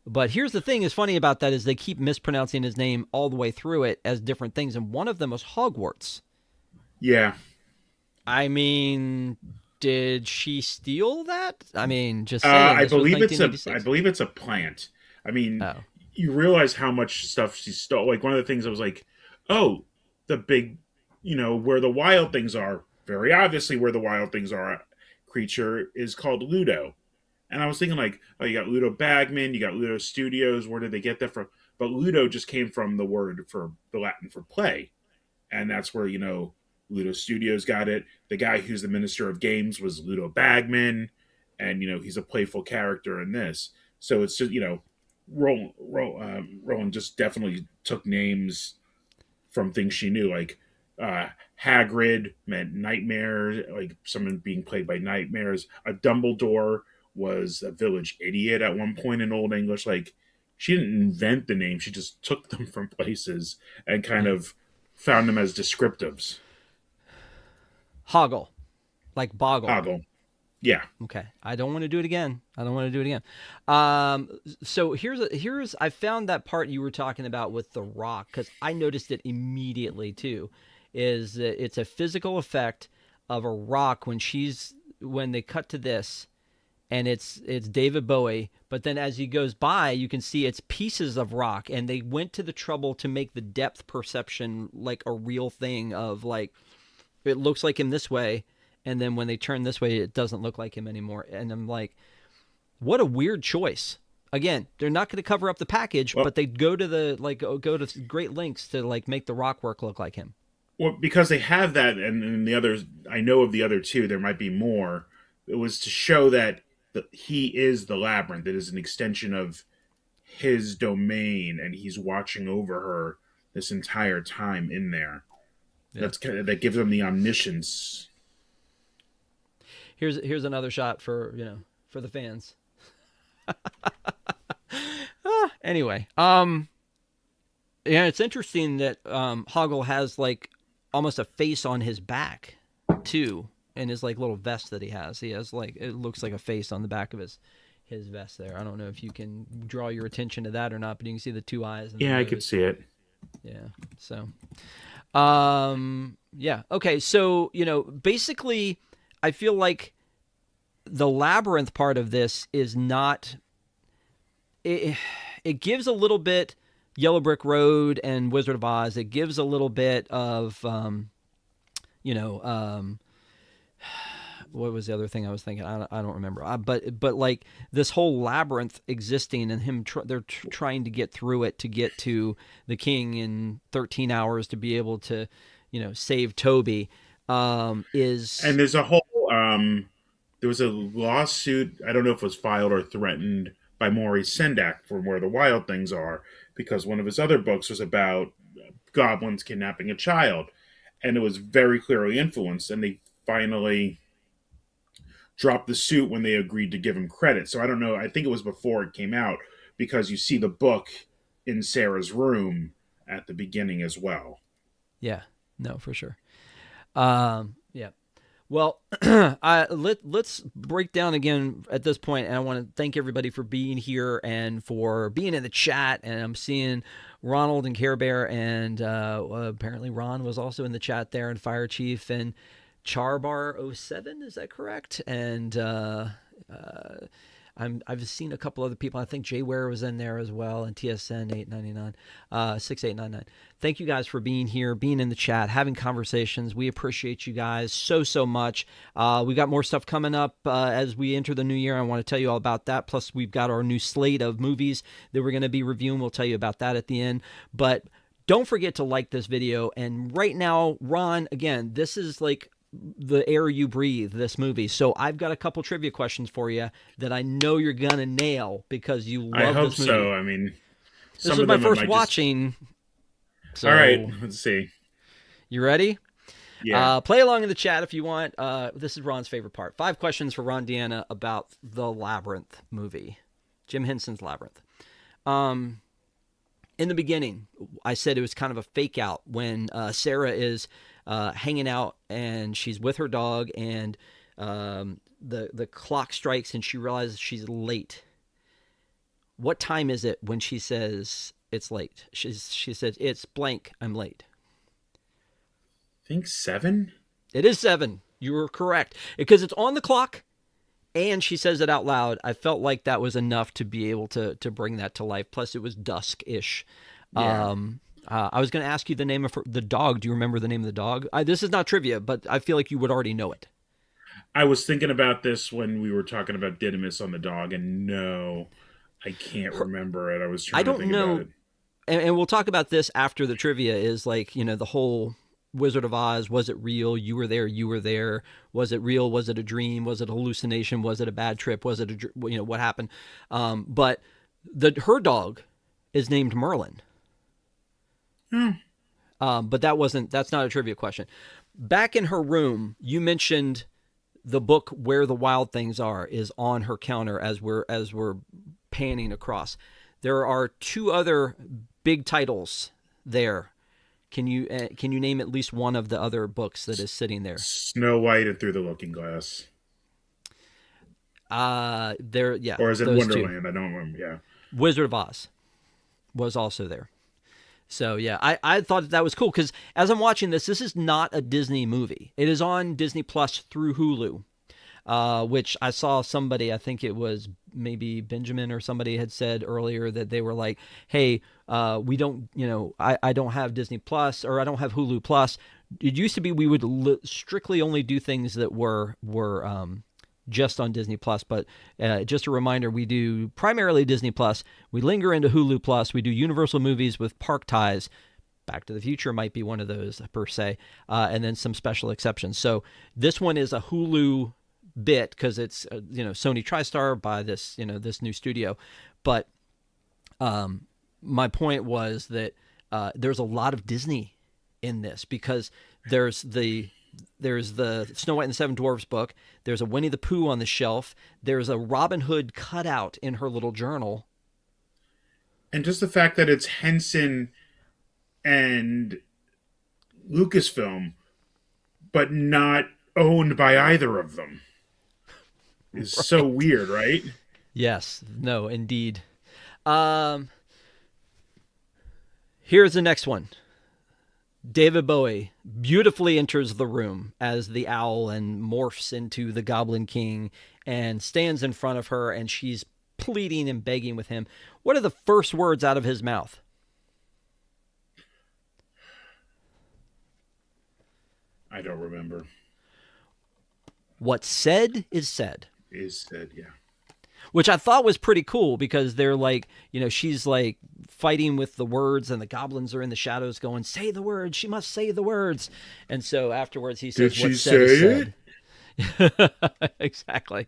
S1: But here's the thing is funny about that is they keep mispronouncing his name all the way through it as different things, and one of them was Hogwarts.
S2: Yeah,
S1: I mean, did she steal that? I mean, just saying,
S2: I
S1: this was
S2: believe I
S1: 1986.
S2: believe it's a plant. I mean,
S1: Oh,
S2: you realize how much stuff she stole. Like one of the things I was like, oh, the big, where the wild things are. Very obviously, where the wild things are, creature is called Ludo. And I was thinking like, oh, you got Ludo Bagman, you got Ludo Studios. Where did they get that from? But Ludo just came from the word for the Latin for play, and that's where Ludo Studios got it. The guy who's the Minister of Games was Ludo Bagman, and he's a playful character in this. So it's just Roland just definitely took names from things she knew, like Hagrid meant nightmare, like someone being played by nightmares. A Dumbledore was a village idiot at one point in Old English. Like she didn't invent the name; she just took them from places and kind
S1: yeah.
S2: of found them as descriptives.
S1: Hoggle, like boggle.
S2: Hoggle, yeah.
S1: Okay, I don't want to do it again. So here's I found that part you were talking about with the rock, because I noticed it immediately too. Is that it's a physical effect of a rock when they cut to this, and it's David Bowie, but then as he goes by, you can see it's pieces of rock, and they went to the trouble to make the depth perception like a real thing of like it looks like him this way, and then when they turn this way, it doesn't look like him anymore. And I'm like, what a weird choice. Again, they're not going to cover up the package,
S2: Well,
S1: but they go to go to great lengths to like make the rock work look like him.
S2: well, because they have that, and the others, I know of the other two. There might be more. It was to show that he is the labyrinth. It is an extension of his domain, and he's watching over her this entire time in there.
S1: Yeah.
S2: That gives him the omniscience.
S1: Here's another shot for for the fans. Anyway, Yeah, it's interesting that Hoggle has like almost a face on his back too, in his like little vest that he has. He has like it looks like a face on the back of his vest there. I don't know if you can draw your attention to that or not, but you can see the two eyes and the
S2: Yeah, I could
S1: nose.
S2: see it.
S1: Yeah. So, yeah. Okay. So basically, I feel like the labyrinth part of this is not. It, it gives a little bit Yellow Brick Road and Wizard of Oz. It gives a little bit of you know, what was the other thing I was thinking? I don't remember. But like this whole labyrinth existing and they're trying to get through it to get to the king in 13 hours to be able to, save Toby. Is
S2: And there's a whole there was a lawsuit. I don't know if it was filed or threatened by Maurice Sendak for Where the Wild Things Are, because one of his other books was about goblins kidnapping a child, and it was very clearly influenced. And they finally dropped the suit when they agreed to give him credit. So I don't know. I think it was before it came out, because you see the book in Sarah's room at the beginning as well.
S1: yeah, no, for sure. Yeah. Well, let's break down again at this point, and I want to thank everybody for being here and for being in the chat. And I'm seeing Ronald and Care Bear, and apparently Ron was also in the chat there, and Fire Chief and Charbar07. Is that correct? And I've seen a couple other people. I think Jay Ware was in there as well, and TSN 899, 6899. Thank you guys for being here, being in the chat, having conversations. We appreciate you guys so much. We got more stuff coming up as we enter the new year. I want to tell you all about that. Plus, we've got our new slate of movies that we're going to be reviewing. We'll tell you about that at the end. But don't forget to like this video. And right now, Ron, again, this is like the air you breathe, this movie. So I've got a couple trivia questions for you that I know you're gonna nail because you
S2: I
S1: love
S2: hope
S1: this movie.
S2: so. I mean,
S1: This
S2: some
S1: is
S2: of
S1: my
S2: them
S1: first
S2: might
S1: watching. So
S2: All right, let's see.
S1: you ready?
S2: Yeah.
S1: Play along in the chat if you want. This is Ron's favorite part. 5 questions for Ron Deanna about the Labyrinth movie, Jim Henson's Labyrinth. In the beginning, I said it was kind of a fake out when Sarah is hanging out and she's with her dog, and the clock strikes and she realizes she's late. What time is it when she says it's late? She says, it's blank, I'm late.
S2: I think 7.
S1: It is 7. You were correct. Because it's on the clock and she says it out loud. I felt like that was enough to be able to bring that to life. Plus, it was dusk-ish.
S2: Yeah.
S1: I was going to ask you the name of the dog. Do you remember the name of the dog? This is not trivia, but I feel like you would already know it.
S2: I was thinking about this when we were talking about Didymus on the dog, and no, I can't remember it. I was
S1: I
S2: trying to
S1: don't
S2: think
S1: know,
S2: about it.
S1: and we'll talk about this after the trivia, is like, the whole Wizard of Oz. Was it real? You were there. You were there. Was it real? Was it a dream? Was it a hallucination? Was it a bad trip? Was it what happened? But her dog is named Merlin.
S2: Hmm.
S1: But that's not a trivia question. Back in her room, you mentioned the book Where the Wild Things Are is on her counter as we're panning across. There are 2 other big titles there. Can you name at least one of the other books that is sitting there?
S2: Snow White and Through the Looking Glass.
S1: Yeah.
S2: Or is it
S1: those
S2: Wonderland?
S1: 2.
S2: I don't remember. Yeah.
S1: Wizard of Oz was also there. So, yeah, I thought that was cool because as I'm watching this is not a Disney movie. It is on Disney Plus through Hulu, which I saw somebody, I think it was maybe Benjamin or somebody, had said earlier that they were like, hey, we don't, I don't have Disney Plus, or I don't have Hulu Plus. It used to be we would strictly only do things that were just on Disney Plus, but just a reminder, we do primarily Disney Plus. We linger into Hulu Plus. We do Universal movies with park ties. Back to the Future might be one of those per se, and then some special exceptions. So this one is a Hulu bit because it's Sony TriStar by this this new studio. But my point was that there's a lot of Disney in this because there's the Snow White and the Seven Dwarfs book. There's a Winnie the Pooh on the shelf. There's a Robin Hood cutout in her little journal.
S2: And just the fact that it's Henson and Lucasfilm, but not owned by either of them. Is so
S1: Right.
S2: weird, right?
S1: Yes. No, indeed. Um, Here's the next one. David Bowie beautifully enters the room as the owl and morphs into the Goblin King and stands in front of her, and she's pleading and begging with him. What are the first words out of his mouth?
S2: I don't remember.
S1: What's said is said.
S2: Is said, yeah.
S1: Which I thought was pretty cool because they're like, she's like fighting with the words, and the goblins are in the shadows going, say the words, she must say the words. And so afterwards he
S2: Did
S1: says,
S2: she
S1: what's said
S2: say
S1: is
S2: it?
S1: said. Exactly.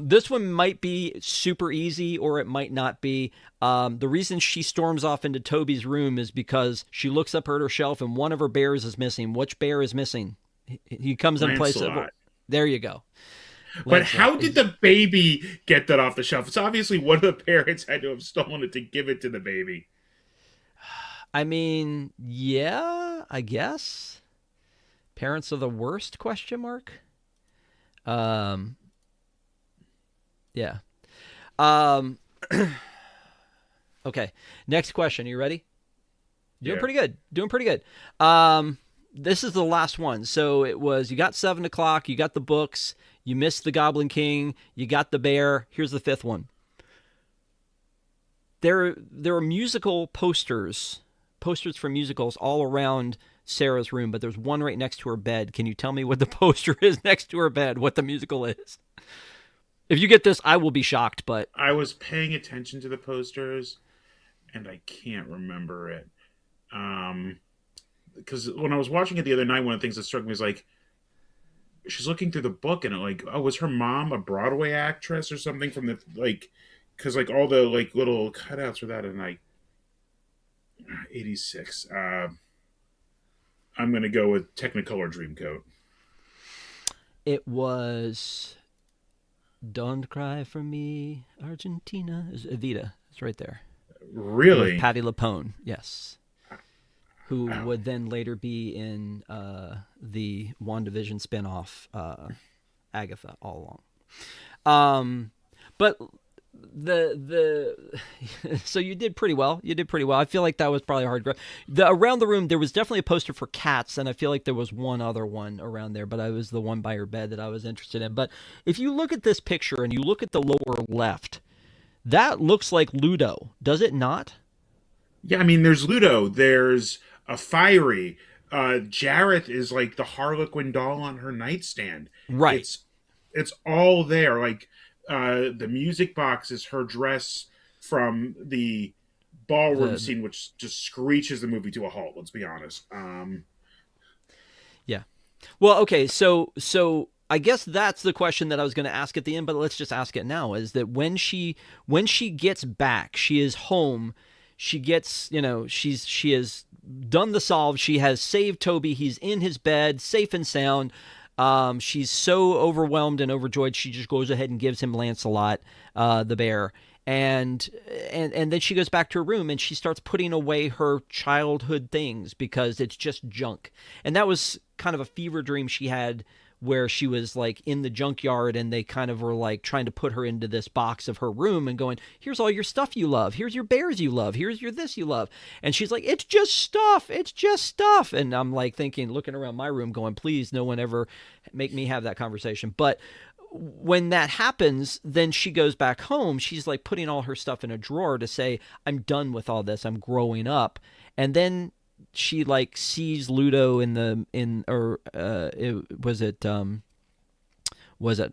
S1: This one might be super easy or it might not be. The reason she storms off into Toby's room is because she looks up at her shelf and one of her bears is missing. Which bear is missing? He comes in place of.
S2: Lancelot.
S1: There you go.
S2: But
S1: Lancelot.
S2: how did the baby get that off the shelf? It's obviously one of the parents had to have stolen it to give it to the baby.
S1: I mean, yeah, I guess. Parents are the worst? Question mark. Um. Yeah. Um. Okay. Next question. Are you ready? Doing
S2: Yeah.
S1: pretty good. Doing pretty good. This is the last one. So it was, you got 7 o'clock, you got the books, you missed the Goblin King, you got the bear. Here's the fifth one. There are musical posters for musicals all around Sarah's room, but there's one right next to her bed. Can you tell me what the poster is next to her bed, what the musical is? If you get this, I will be shocked, but
S2: I was paying attention to the posters, and I can't remember it. Because when I was watching it the other night, one of the things that struck me was like, she's looking through the book, and like, oh, was her mom a Broadway actress or something from the like? Because like all the like little cutouts for that in like '86. I'm gonna go with Technicolor Dreamcoat.
S1: it was Don't Cry for Me, Argentina. Is Evita. It's right there. With
S2: Really?
S1: Patti LuPone, yes. Who
S2: Oh.
S1: would then later be in the WandaVision spinoff, Agatha, all along. But the so you did pretty well. You did pretty well. I feel like that was probably a hard. Around the room, there was definitely a poster for cats, and I feel like there was one other one around there, but I was the one by her bed that I was interested in. But if you look at this picture and you look at the lower left, that looks like Ludo, does it not?
S2: Yeah, I mean, there's Ludo. There's a Fiery. Jareth is like the Harlequin doll on her nightstand.
S1: Right.
S2: It's all there. Like the music box is her dress from the ballroom
S1: The
S2: scene, which just screeches the movie to a halt. Let's be honest.
S1: Yeah. Well, okay, so I guess that's the question that I was going to ask at the end, but let's just ask it now. Is that when she gets back, she is home. She gets, she has done the solve. She has saved Toby. He's in his bed, safe and sound. She's so overwhelmed and overjoyed. She just goes ahead and gives him Lancelot, the bear, and and then she goes back to her room and she starts putting away her childhood things because it's just junk. And that was kind of a fever dream she had where she was like in the junkyard and they kind of were like trying to put her into this box of her room and going, here's all your stuff you love, here's your bears you love, here's your this you love. And she's like, it's just stuff, it's just stuff. And I'm like thinking, looking around my room going, please no one ever make me have that conversation. But when that happens, then she goes back home. She's like putting all her stuff in a drawer to say, I'm done with all this, I'm growing up. And then she like sees Ludo in the in or was it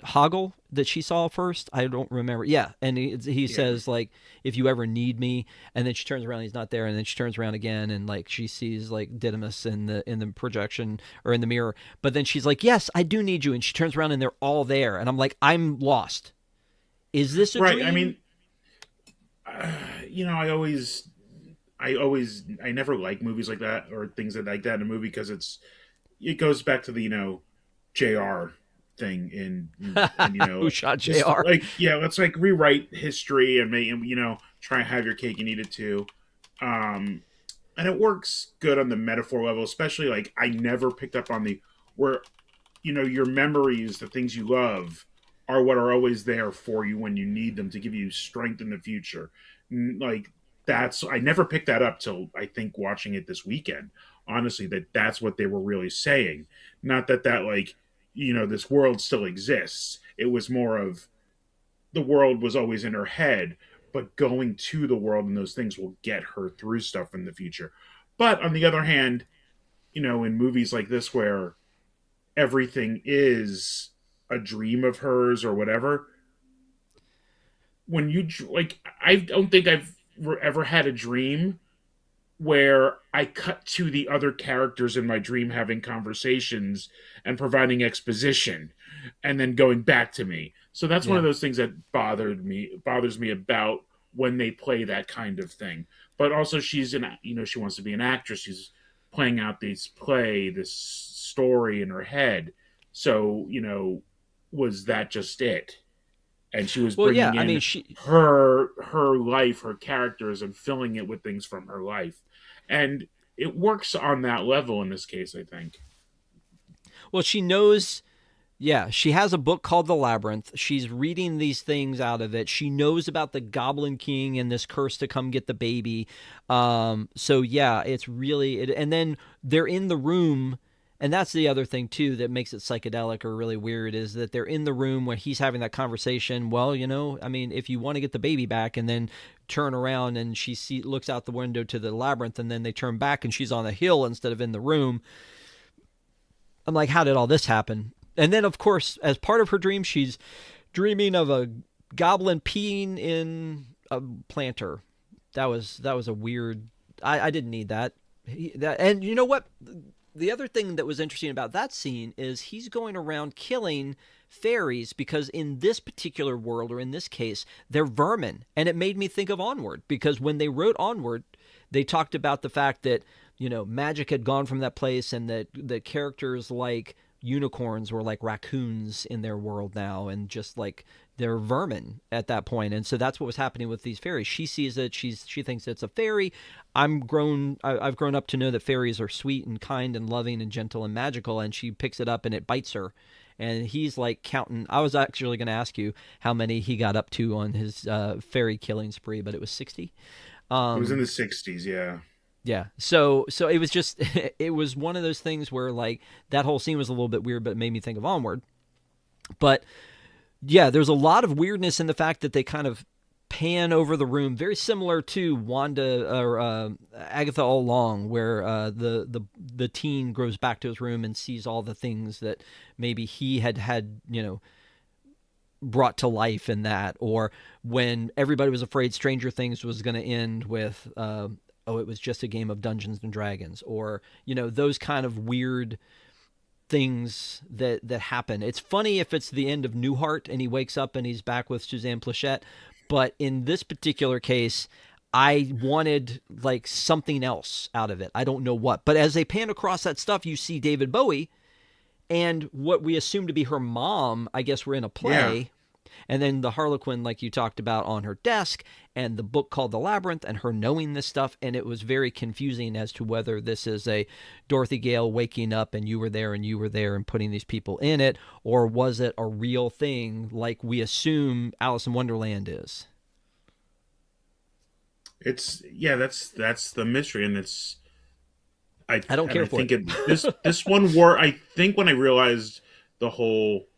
S1: Hoggle that she saw first? I don't remember. Yeah, and he
S2: Yeah.
S1: says like, if you ever need me, and then she turns around, he's not there, and then she turns around again, and like she sees like Didymus in the projection or in the mirror, but then she's like, yes, I do need you, and she turns around and they're all there, and I'm like, I'm lost. Is this a
S2: Right. I
S1: dream?
S2: mean, you know, I never like movies like that or things that like that in a movie because it goes back to the Jr. thing and
S1: Who shot
S2: just
S1: Jr.?
S2: like yeah, let's like rewrite history and make and try and have your cake and eat it too. Um, and it works good on the metaphor level, especially like I never picked up on the where your memories, the things you love, are what are always there for you when you need them to give you strength in the future. Like that's I never picked that up till I think watching it this weekend. Honestly, that's what they were really saying. Not that like this world still exists. It was more of the world was always in her head, but going to the world and those things will get her through stuff in the future. But on the other hand, in movies like this where everything is a dream of hers or whatever, when you like, I don't think I've ever had a dream where I cut to the other characters in my dream having conversations and providing exposition and then going back to me. So that's one of
S1: Yeah.
S2: those things that bothers me about when they play that kind of thing. But also she wants to be an actress. She's playing out this story in her head. So, was that just it? And she was
S1: Well, yeah.
S2: bringing
S1: I mean,
S2: in
S1: she.
S2: her life, her characters, and filling it with things from her life, and it works on that level in this case, I think.
S1: Well, she knows. Yeah, she has a book called The Labyrinth. She's reading these things out of it. She knows about the Goblin King and this curse to come get the baby. So yeah, it's really and then they're in the room, and that's the other thing too that makes it psychedelic or really weird is that they're in the room when he's having that conversation. Well, I mean, if you want to get the baby back, and then turn around and looks out the window to the labyrinth, and then they turn back and she's on a hill instead of in the room. I'm like, how did all this happen? And then, of course, as part of her dream, she's dreaming of a goblin peeing in a planter. That was a weird. I didn't need that. And you know what? The other thing that was interesting about that scene is he's going around killing fairies because in this particular world, or in this case, they're vermin. And it made me think of Onward, because when they wrote Onward, they talked about the fact that magic had gone from that place, and that the characters like unicorns were like raccoons in their world now, and just like they're vermin at that point. And so that's what was happening with these fairies. She sees it. She thinks it's a fairy. I've grown up to know that fairies are sweet and kind and loving and gentle and magical. And she picks it up and it bites her. And he's like counting. I was actually going to ask you how many he got up to on his fairy killing spree, but it was 60.
S2: It was in the 60s, yeah.
S1: Yeah. So it was just it was one of those things where like that whole scene was a little bit weird, but it made me think of Onward. But yeah, there's a lot of weirdness in the fact that they kind of pan over the room, very similar to Wanda or Agatha All Along, where the teen goes back to his room and sees all the things that maybe he had brought to life in that, or when everybody was afraid Stranger Things was going to end with oh, it was just a game of Dungeons and Dragons, or those kind of weird things that happen. It's funny if it's the end of Newhart and he wakes up and he's back with Suzanne Plachette, but in this particular case, I wanted like something else out of it. I don't know what, but as they pan across that stuff, you see David Bowie and what we assume to be her mom. I guess we're in a
S2: Yeah.
S1: play. And then the Harlequin, like you talked about, on her desk, and the book called The Labyrinth, and her knowing this stuff. And it was very confusing as to whether this is a Dorothy Gale waking up and you were there and putting these people in it, or was it a real thing like we assume Alice in Wonderland is?
S2: It's yeah, that's the mystery, and
S1: I don't care
S2: I
S1: for
S2: think
S1: it.
S2: this one wore. I think when I realized the whole,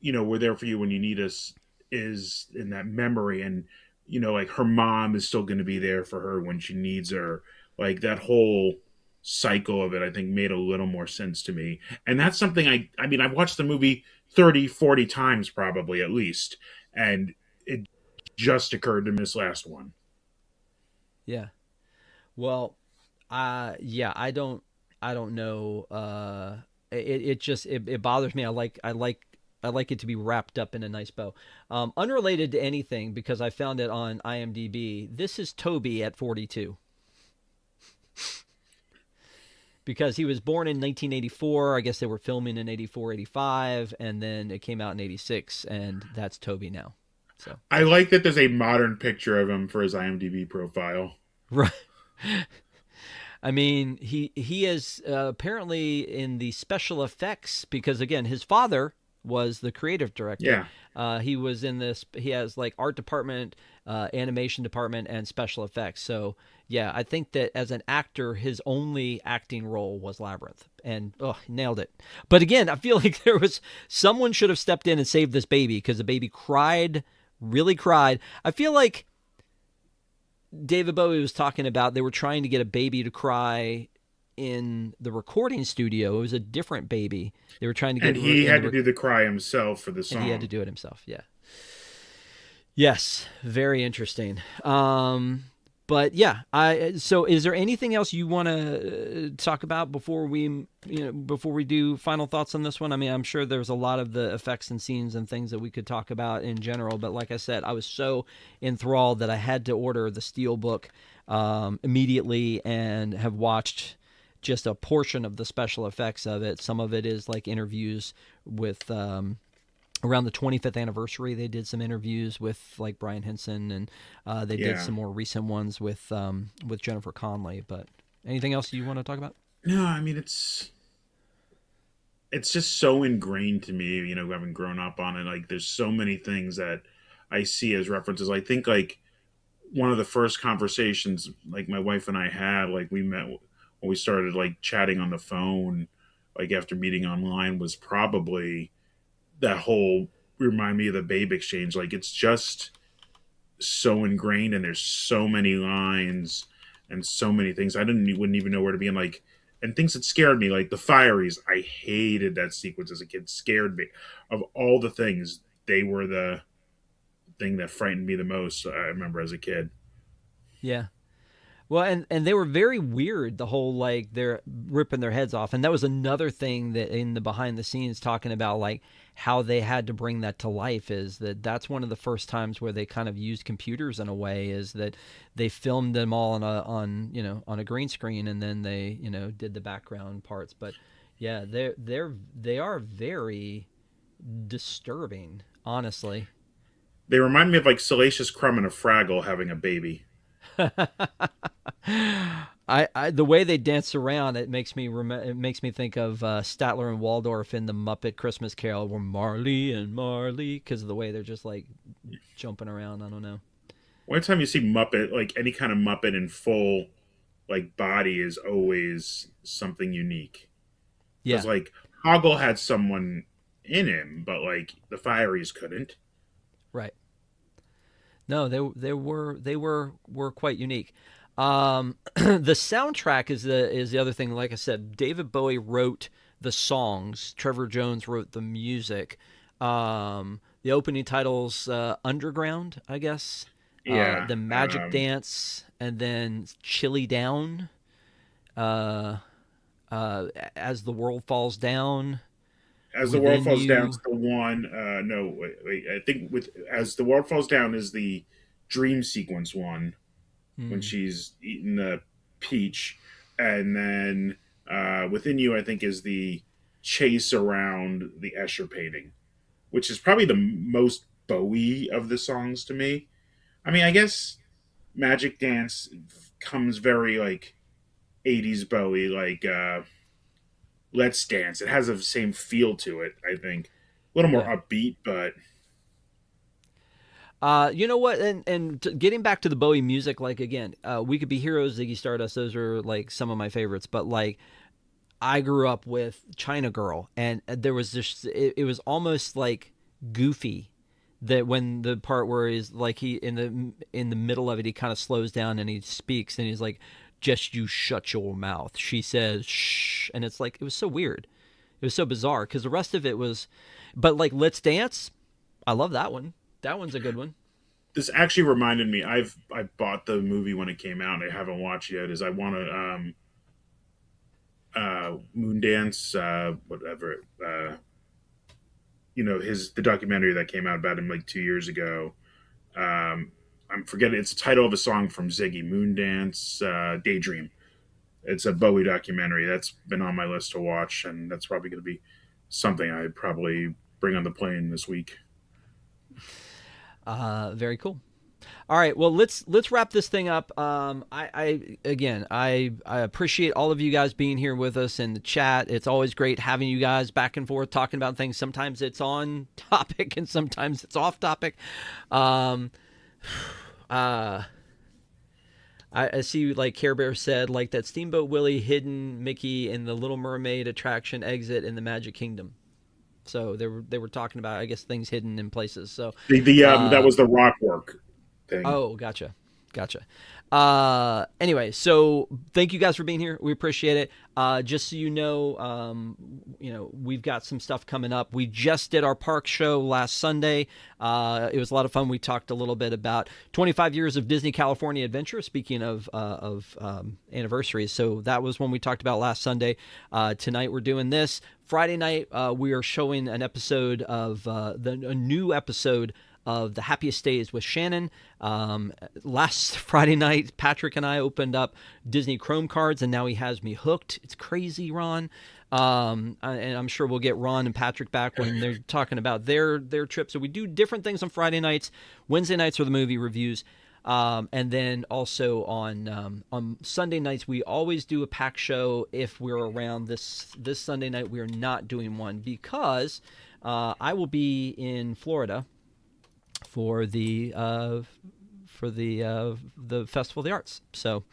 S2: we're there for you when you need us, is in that memory, and like her mom is still going to be there for her when she needs her. Like that whole cycle of it, I think made a little more sense to me, and that's something I mean I've watched the movie 30, 40 times probably at least, and it just occurred to me this last one.
S1: Yeah. Well, yeah, I don't know. It just it bothers me. I like it to be wrapped up in a nice bow. Unrelated to anything, because I found it on IMDb. This is Toby at 42, because he was born in 1984. I guess they were filming in 84, 85, and then it came out in 86, and that's Toby now. So
S2: I like that there's a modern picture of him for his IMDb profile.
S1: right. I mean, he is apparently in the special effects because again, his father was the creative director.
S2: Yeah.
S1: He was in this. He has like art department, animation department, and special effects. So yeah, I think that as an actor, his only acting role was Labyrinth, and oh, nailed it. But again, I feel like there was someone should have stepped in and saved this baby because the baby cried, really cried. I feel like David Bowie was talking about they were trying to get a baby to cry in the recording studio. It was a different baby. They were trying to get
S2: And he
S1: in
S2: had
S1: the
S2: to do the cry himself for the
S1: and he had to
S2: song.
S1: do it himself. Yeah. Yes, very interesting. But yeah, I so is there anything else you want to talk about before before we do final thoughts on this one? I mean, I'm sure there's a lot of the effects and scenes and things that we could talk about in general, but like I said, I was so enthralled that I had to order the Steelbook immediately and have watched just a portion of the special effects of it. Some of it is like interviews with around the 25th anniversary. They did some interviews with like Brian Henson, and they did
S2: Yeah.
S1: some more recent ones with Jennifer Connelly. But anything else you want to talk about?
S2: No, I mean it's just so ingrained to me, having grown up on it. Like there's so many things that I see as references. I think like one of the first conversations like my wife and I had, like we met when we started like chatting on the phone, like after meeting online, was probably that whole remind me of the Babe Exchange. Like it's just so ingrained, and there's so many lines and so many things wouldn't even know where to begin. Like, and things that scared me, like the Fireys. I hated that sequence as a kid. Scared me. Of all the things, they were the thing that frightened me the most. I remember as a kid.
S1: Yeah. Well, and they were very weird. The whole like they're ripping their heads off, and that was another thing that in the behind the scenes talking about like how they had to bring that to life is that that's one of the first times where they kind of used computers in a way is that they filmed them all on a green screen and then they did the background parts. But yeah, they are very disturbing, honestly.
S2: They remind me of like Salacious Crumb and a Fraggle having a baby.
S1: I the way they dance around it makes me think of Statler and Waldorf in the Muppet Christmas Carol, where Marley and Marley, because of the way they're just like jumping around. I don't know.
S2: One time you see Muppet, like any kind of Muppet in full like body, is always something unique. Because
S1: Yeah,
S2: like Hoggle had someone in him, but like the Fireys couldn't.
S1: right. No, they were quite unique. The soundtrack is the other thing. Like I said, David Bowie wrote the songs. Trevor Jones wrote the music. The opening titles, "Underground," I guess.
S2: Yeah.
S1: The Magic Dance, and then "Chilly Down." Uh, as the world falls down
S2: As the World
S1: within
S2: Falls Down
S1: you.
S2: is the one. No, wait. I think with As the World Falls Down is the dream sequence one when
S1: Hmm.
S2: she's eating the peach, and then within you, I think, is the chase around the Escher painting, which is probably the most Bowie of the songs to me. I mean, I guess Magic Dance comes very like 80s Bowie, like Let's Dance. It has the same feel to it, I think. A little more
S1: Yeah.
S2: upbeat, but
S1: You know what? And getting back to the Bowie music, like again, "We Could Be Heroes," Ziggy Stardust. Those are like some of my favorites. But like, I grew up with China Girl, and there was this. It was almost like goofy that when the part where he's like he in the middle of it, he kind of slows down and he speaks, and he's like, "Just you shut your mouth." She says, "Shh," and it's like it was so weird. It was so bizarre because the rest of it was, but like "Let's Dance," I love that one. That one's a good one.
S2: this actually reminded me. I bought the movie when it came out, and I haven't watched yet. Is I want to Moondance, whatever. His the documentary that came out about him like 2 years ago. Um, I'm forgetting. It's the title of a song from Ziggy. Moondance, Daydream. It's a Bowie documentary that's been on my list to watch, and that's probably going to be something I'd probably bring on the plane this week.
S1: Very cool. All right, well let's wrap this thing up. I appreciate all of you guys being here with us in the chat. It's always great having you guys back and forth talking about things. Sometimes it's on topic and sometimes it's off topic. Um, uh, I see, like Care Bear said, like that Steamboat Willie hidden Mickey in the Little Mermaid attraction exit in the Magic Kingdom. So they were talking about, I guess, things hidden in places. So
S2: The that
S1: uh,
S2: was the rock work thing.
S1: oh, gotcha. Gotcha. Anyway, so thank you guys for being here. We appreciate it. Just so you know, we've got some stuff coming up. We just did our park show last Sunday. It was a lot of fun. We talked a little bit about 25 years of Disney California Adventure, speaking of anniversaries. So that was one we talked about last Sunday. Tonight we're doing this. Friday night, we are showing an episode of a new episode of The Happiest Days with Shannon. Last Friday night, Patrick and I opened up Disney Chrome cards, and now he has me hooked. It's crazy, Ron. And I'm sure we'll get Ron and Patrick back when they're talking about their trip. So we do different things on Friday nights. Wednesday nights are the movie reviews. And then also on Sunday nights, we always do a pack show if we're around. This Sunday night, we are not doing one because I will be in Florida for the Festival of the Arts. So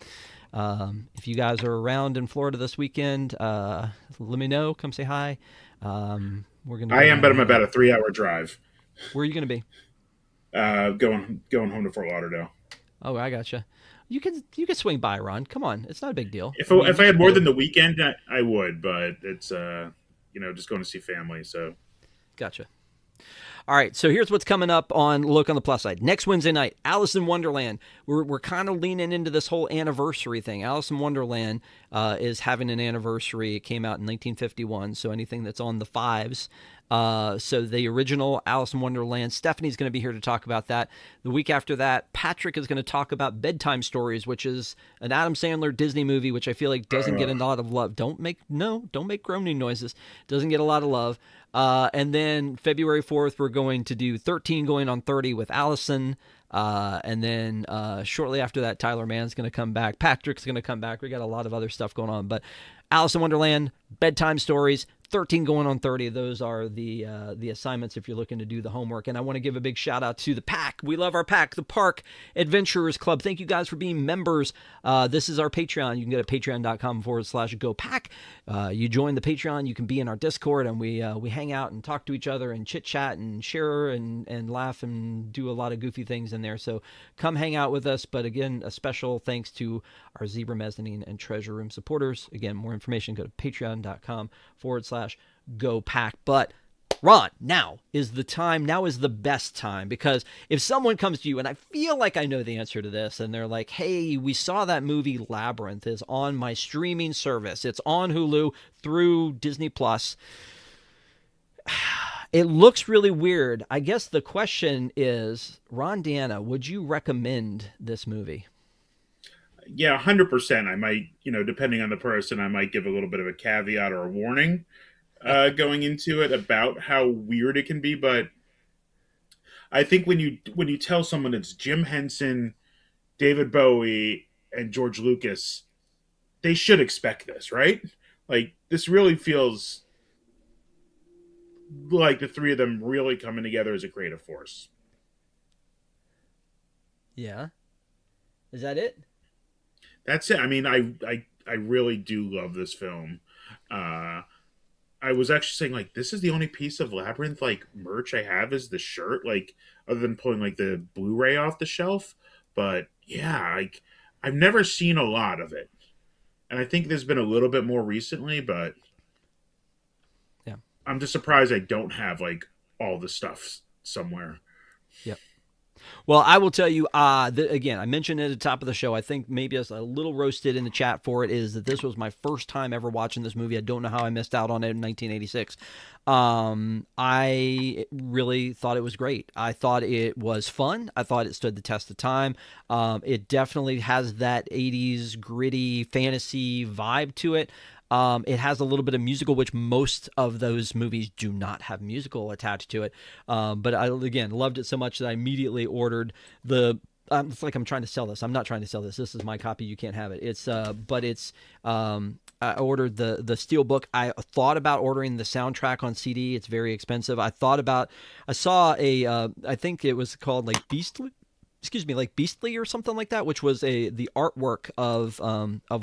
S1: if you guys are around in Florida this weekend, let me know. Come say hi. We're gonna.
S2: I am, but I'm about a 3-hour drive.
S1: Where are you gonna be?
S2: Going home to Fort Lauderdale.
S1: Oh, I gotcha. You can swing by, Ron. Come on, it's not a big deal.
S2: If I had more than the weekend, I would, but it's just going to see family. So
S1: gotcha. All right, so here's what's coming up on Look on the Plus Side. Next Wednesday night, Alice in Wonderland. We're kind of leaning into this whole anniversary thing. Alice in Wonderland is having an anniversary. It came out in 1951, so anything that's on the fives. So the original Alice in Wonderland, Stephanie's going to be here to talk about that. The week after that, Patrick is going to talk about Bedtime Stories, which is an Adam Sandler Disney movie, which I feel like doesn't get a lot of love. Don't make groaning noises. Doesn't get a lot of love. And then February 4th, we're going to do 13 going on 30 with Allison. And then shortly after that, Tyler Mann's going to come back. Patrick's going to come back. We got a lot of other stuff going on. But Alice in Wonderland, Bedtime Stories, 13 going on 30. Those are the assignments if you're looking to do the homework. And I want to give a big shout out to the pack. We love our pack, the Park Adventurers Club. Thank you guys for being members. This is our Patreon. You can go to patreon.com/GoPack. You join the Patreon. You can be in our Discord, and we hang out and talk to each other and chit chat and share and laugh and do a lot of goofy things in there. So come hang out with us. But again, a special thanks to our Zebra Mezzanine and Treasure Room supporters. Again, more information, go to patreon.com/GoPack. But Ron, now is the time. Now is the best time, because if someone comes to you, and I feel like I know the answer to this, and they're like, hey, we saw that movie Labyrinth is on my streaming service. It's on Hulu through Disney Plus. It looks really weird. I guess the question is, Ron, Deanna, would you recommend this movie?
S2: Yeah, 100%. I might, depending on the person, I might give a little bit of a caveat or a warning going into it about how weird it can be. But I think when you tell someone it's Jim Henson, David Bowie, and George Lucas, they should expect this, right? Like, this really feels like the three of them really coming together as a creative force.
S1: Yeah. Is that it?
S2: That's it. I mean, I really do love this film. I was actually saying, like, this is the only piece of Labyrinth, like, merch I have is the shirt, like, other than pulling, like, the Blu-ray off the shelf. But, yeah, like, I've never seen a lot of it. And I think there's been a little bit more recently, but
S1: yeah,
S2: I'm just surprised I don't have, like, all the stuff somewhere.
S1: Yep. Well, I will tell you, again, I mentioned at the top of the show, I think maybe I was a little roasted in the chat for it, is that this was my first time ever watching this movie. I don't know how I missed out on it in 1986. I really thought it was great. I thought it was fun. I thought it stood the test of time. It definitely has that 80s gritty fantasy vibe to it. It has a little bit of musical, which most of those movies do not have musical attached to it. But I, again, loved it so much that I immediately ordered the it's like I'm trying to sell this. I'm not trying to sell this. This is my copy. You can't have it. But it's. I ordered the steel book. I thought about ordering the soundtrack on CD. It's very expensive. I saw I think it was called like Beastly. Excuse me, like Beastly or something like that, which was the artwork of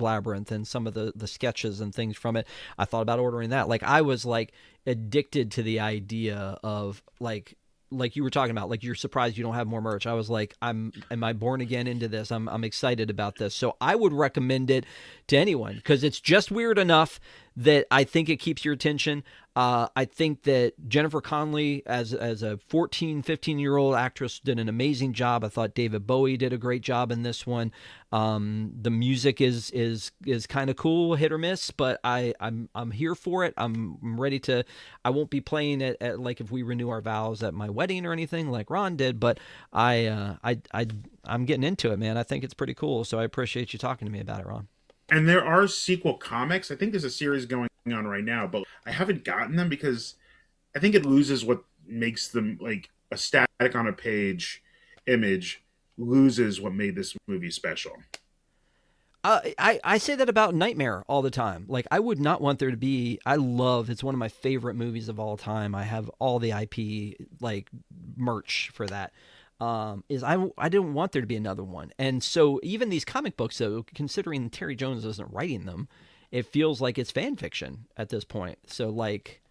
S1: Labyrinth and some of the sketches and things from it. I thought about ordering that. Like I was like addicted to the idea of like you were talking about, like you're surprised you don't have more merch. I was like, am I born again into this? I'm excited about this. So I would recommend it to anyone because it's just weird enough that I think it keeps your attention. I think that Jennifer Connelly as a 14, 15-year-old actress did an amazing job. I thought David Bowie did a great job in this one. The music is kind of cool, hit or miss, but I'm here for it. I'm ready to. I won't be playing it at like if we renew our vows at my wedding or anything like Ron did, but I'm getting into it, man. I think it's pretty cool. So I appreciate you talking to me about it, Ron.
S2: And there are sequel comics. I think there's a series going on right now, but I haven't gotten them because I think it loses what makes them like a static on a page image loses what made this movie special.
S1: I say that about Nightmare all the time. Like I would not want there to be. It's one of my favorite movies of all time. I have all the IP like merch for that. I didn't want there to be another one, and so even these comic books, though, considering Terry Jones isn't writing them, it feels like it's fan fiction at this point. So like,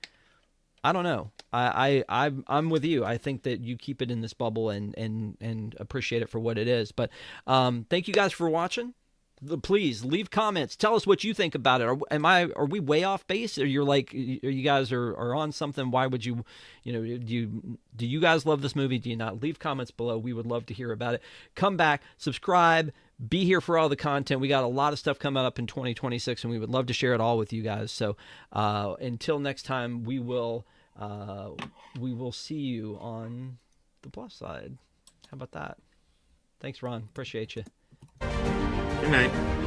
S1: I don't know. I'm with you. I think that you keep it in this bubble and appreciate it for what it is. But thank you guys for watching. Please leave comments. Tell us what you think about it. Are we way off base? Or you're like, you guys are on something? Why would you do you guys love this movie? Do you not? Leave comments below. We would love to hear about it. Come back, subscribe, be here for all the content. We got a lot of stuff coming up in 2026, and we would love to share it all with you guys. So until next time, we will see you on the plus side. How about that? Thanks, Ron. Appreciate you.
S2: Good night.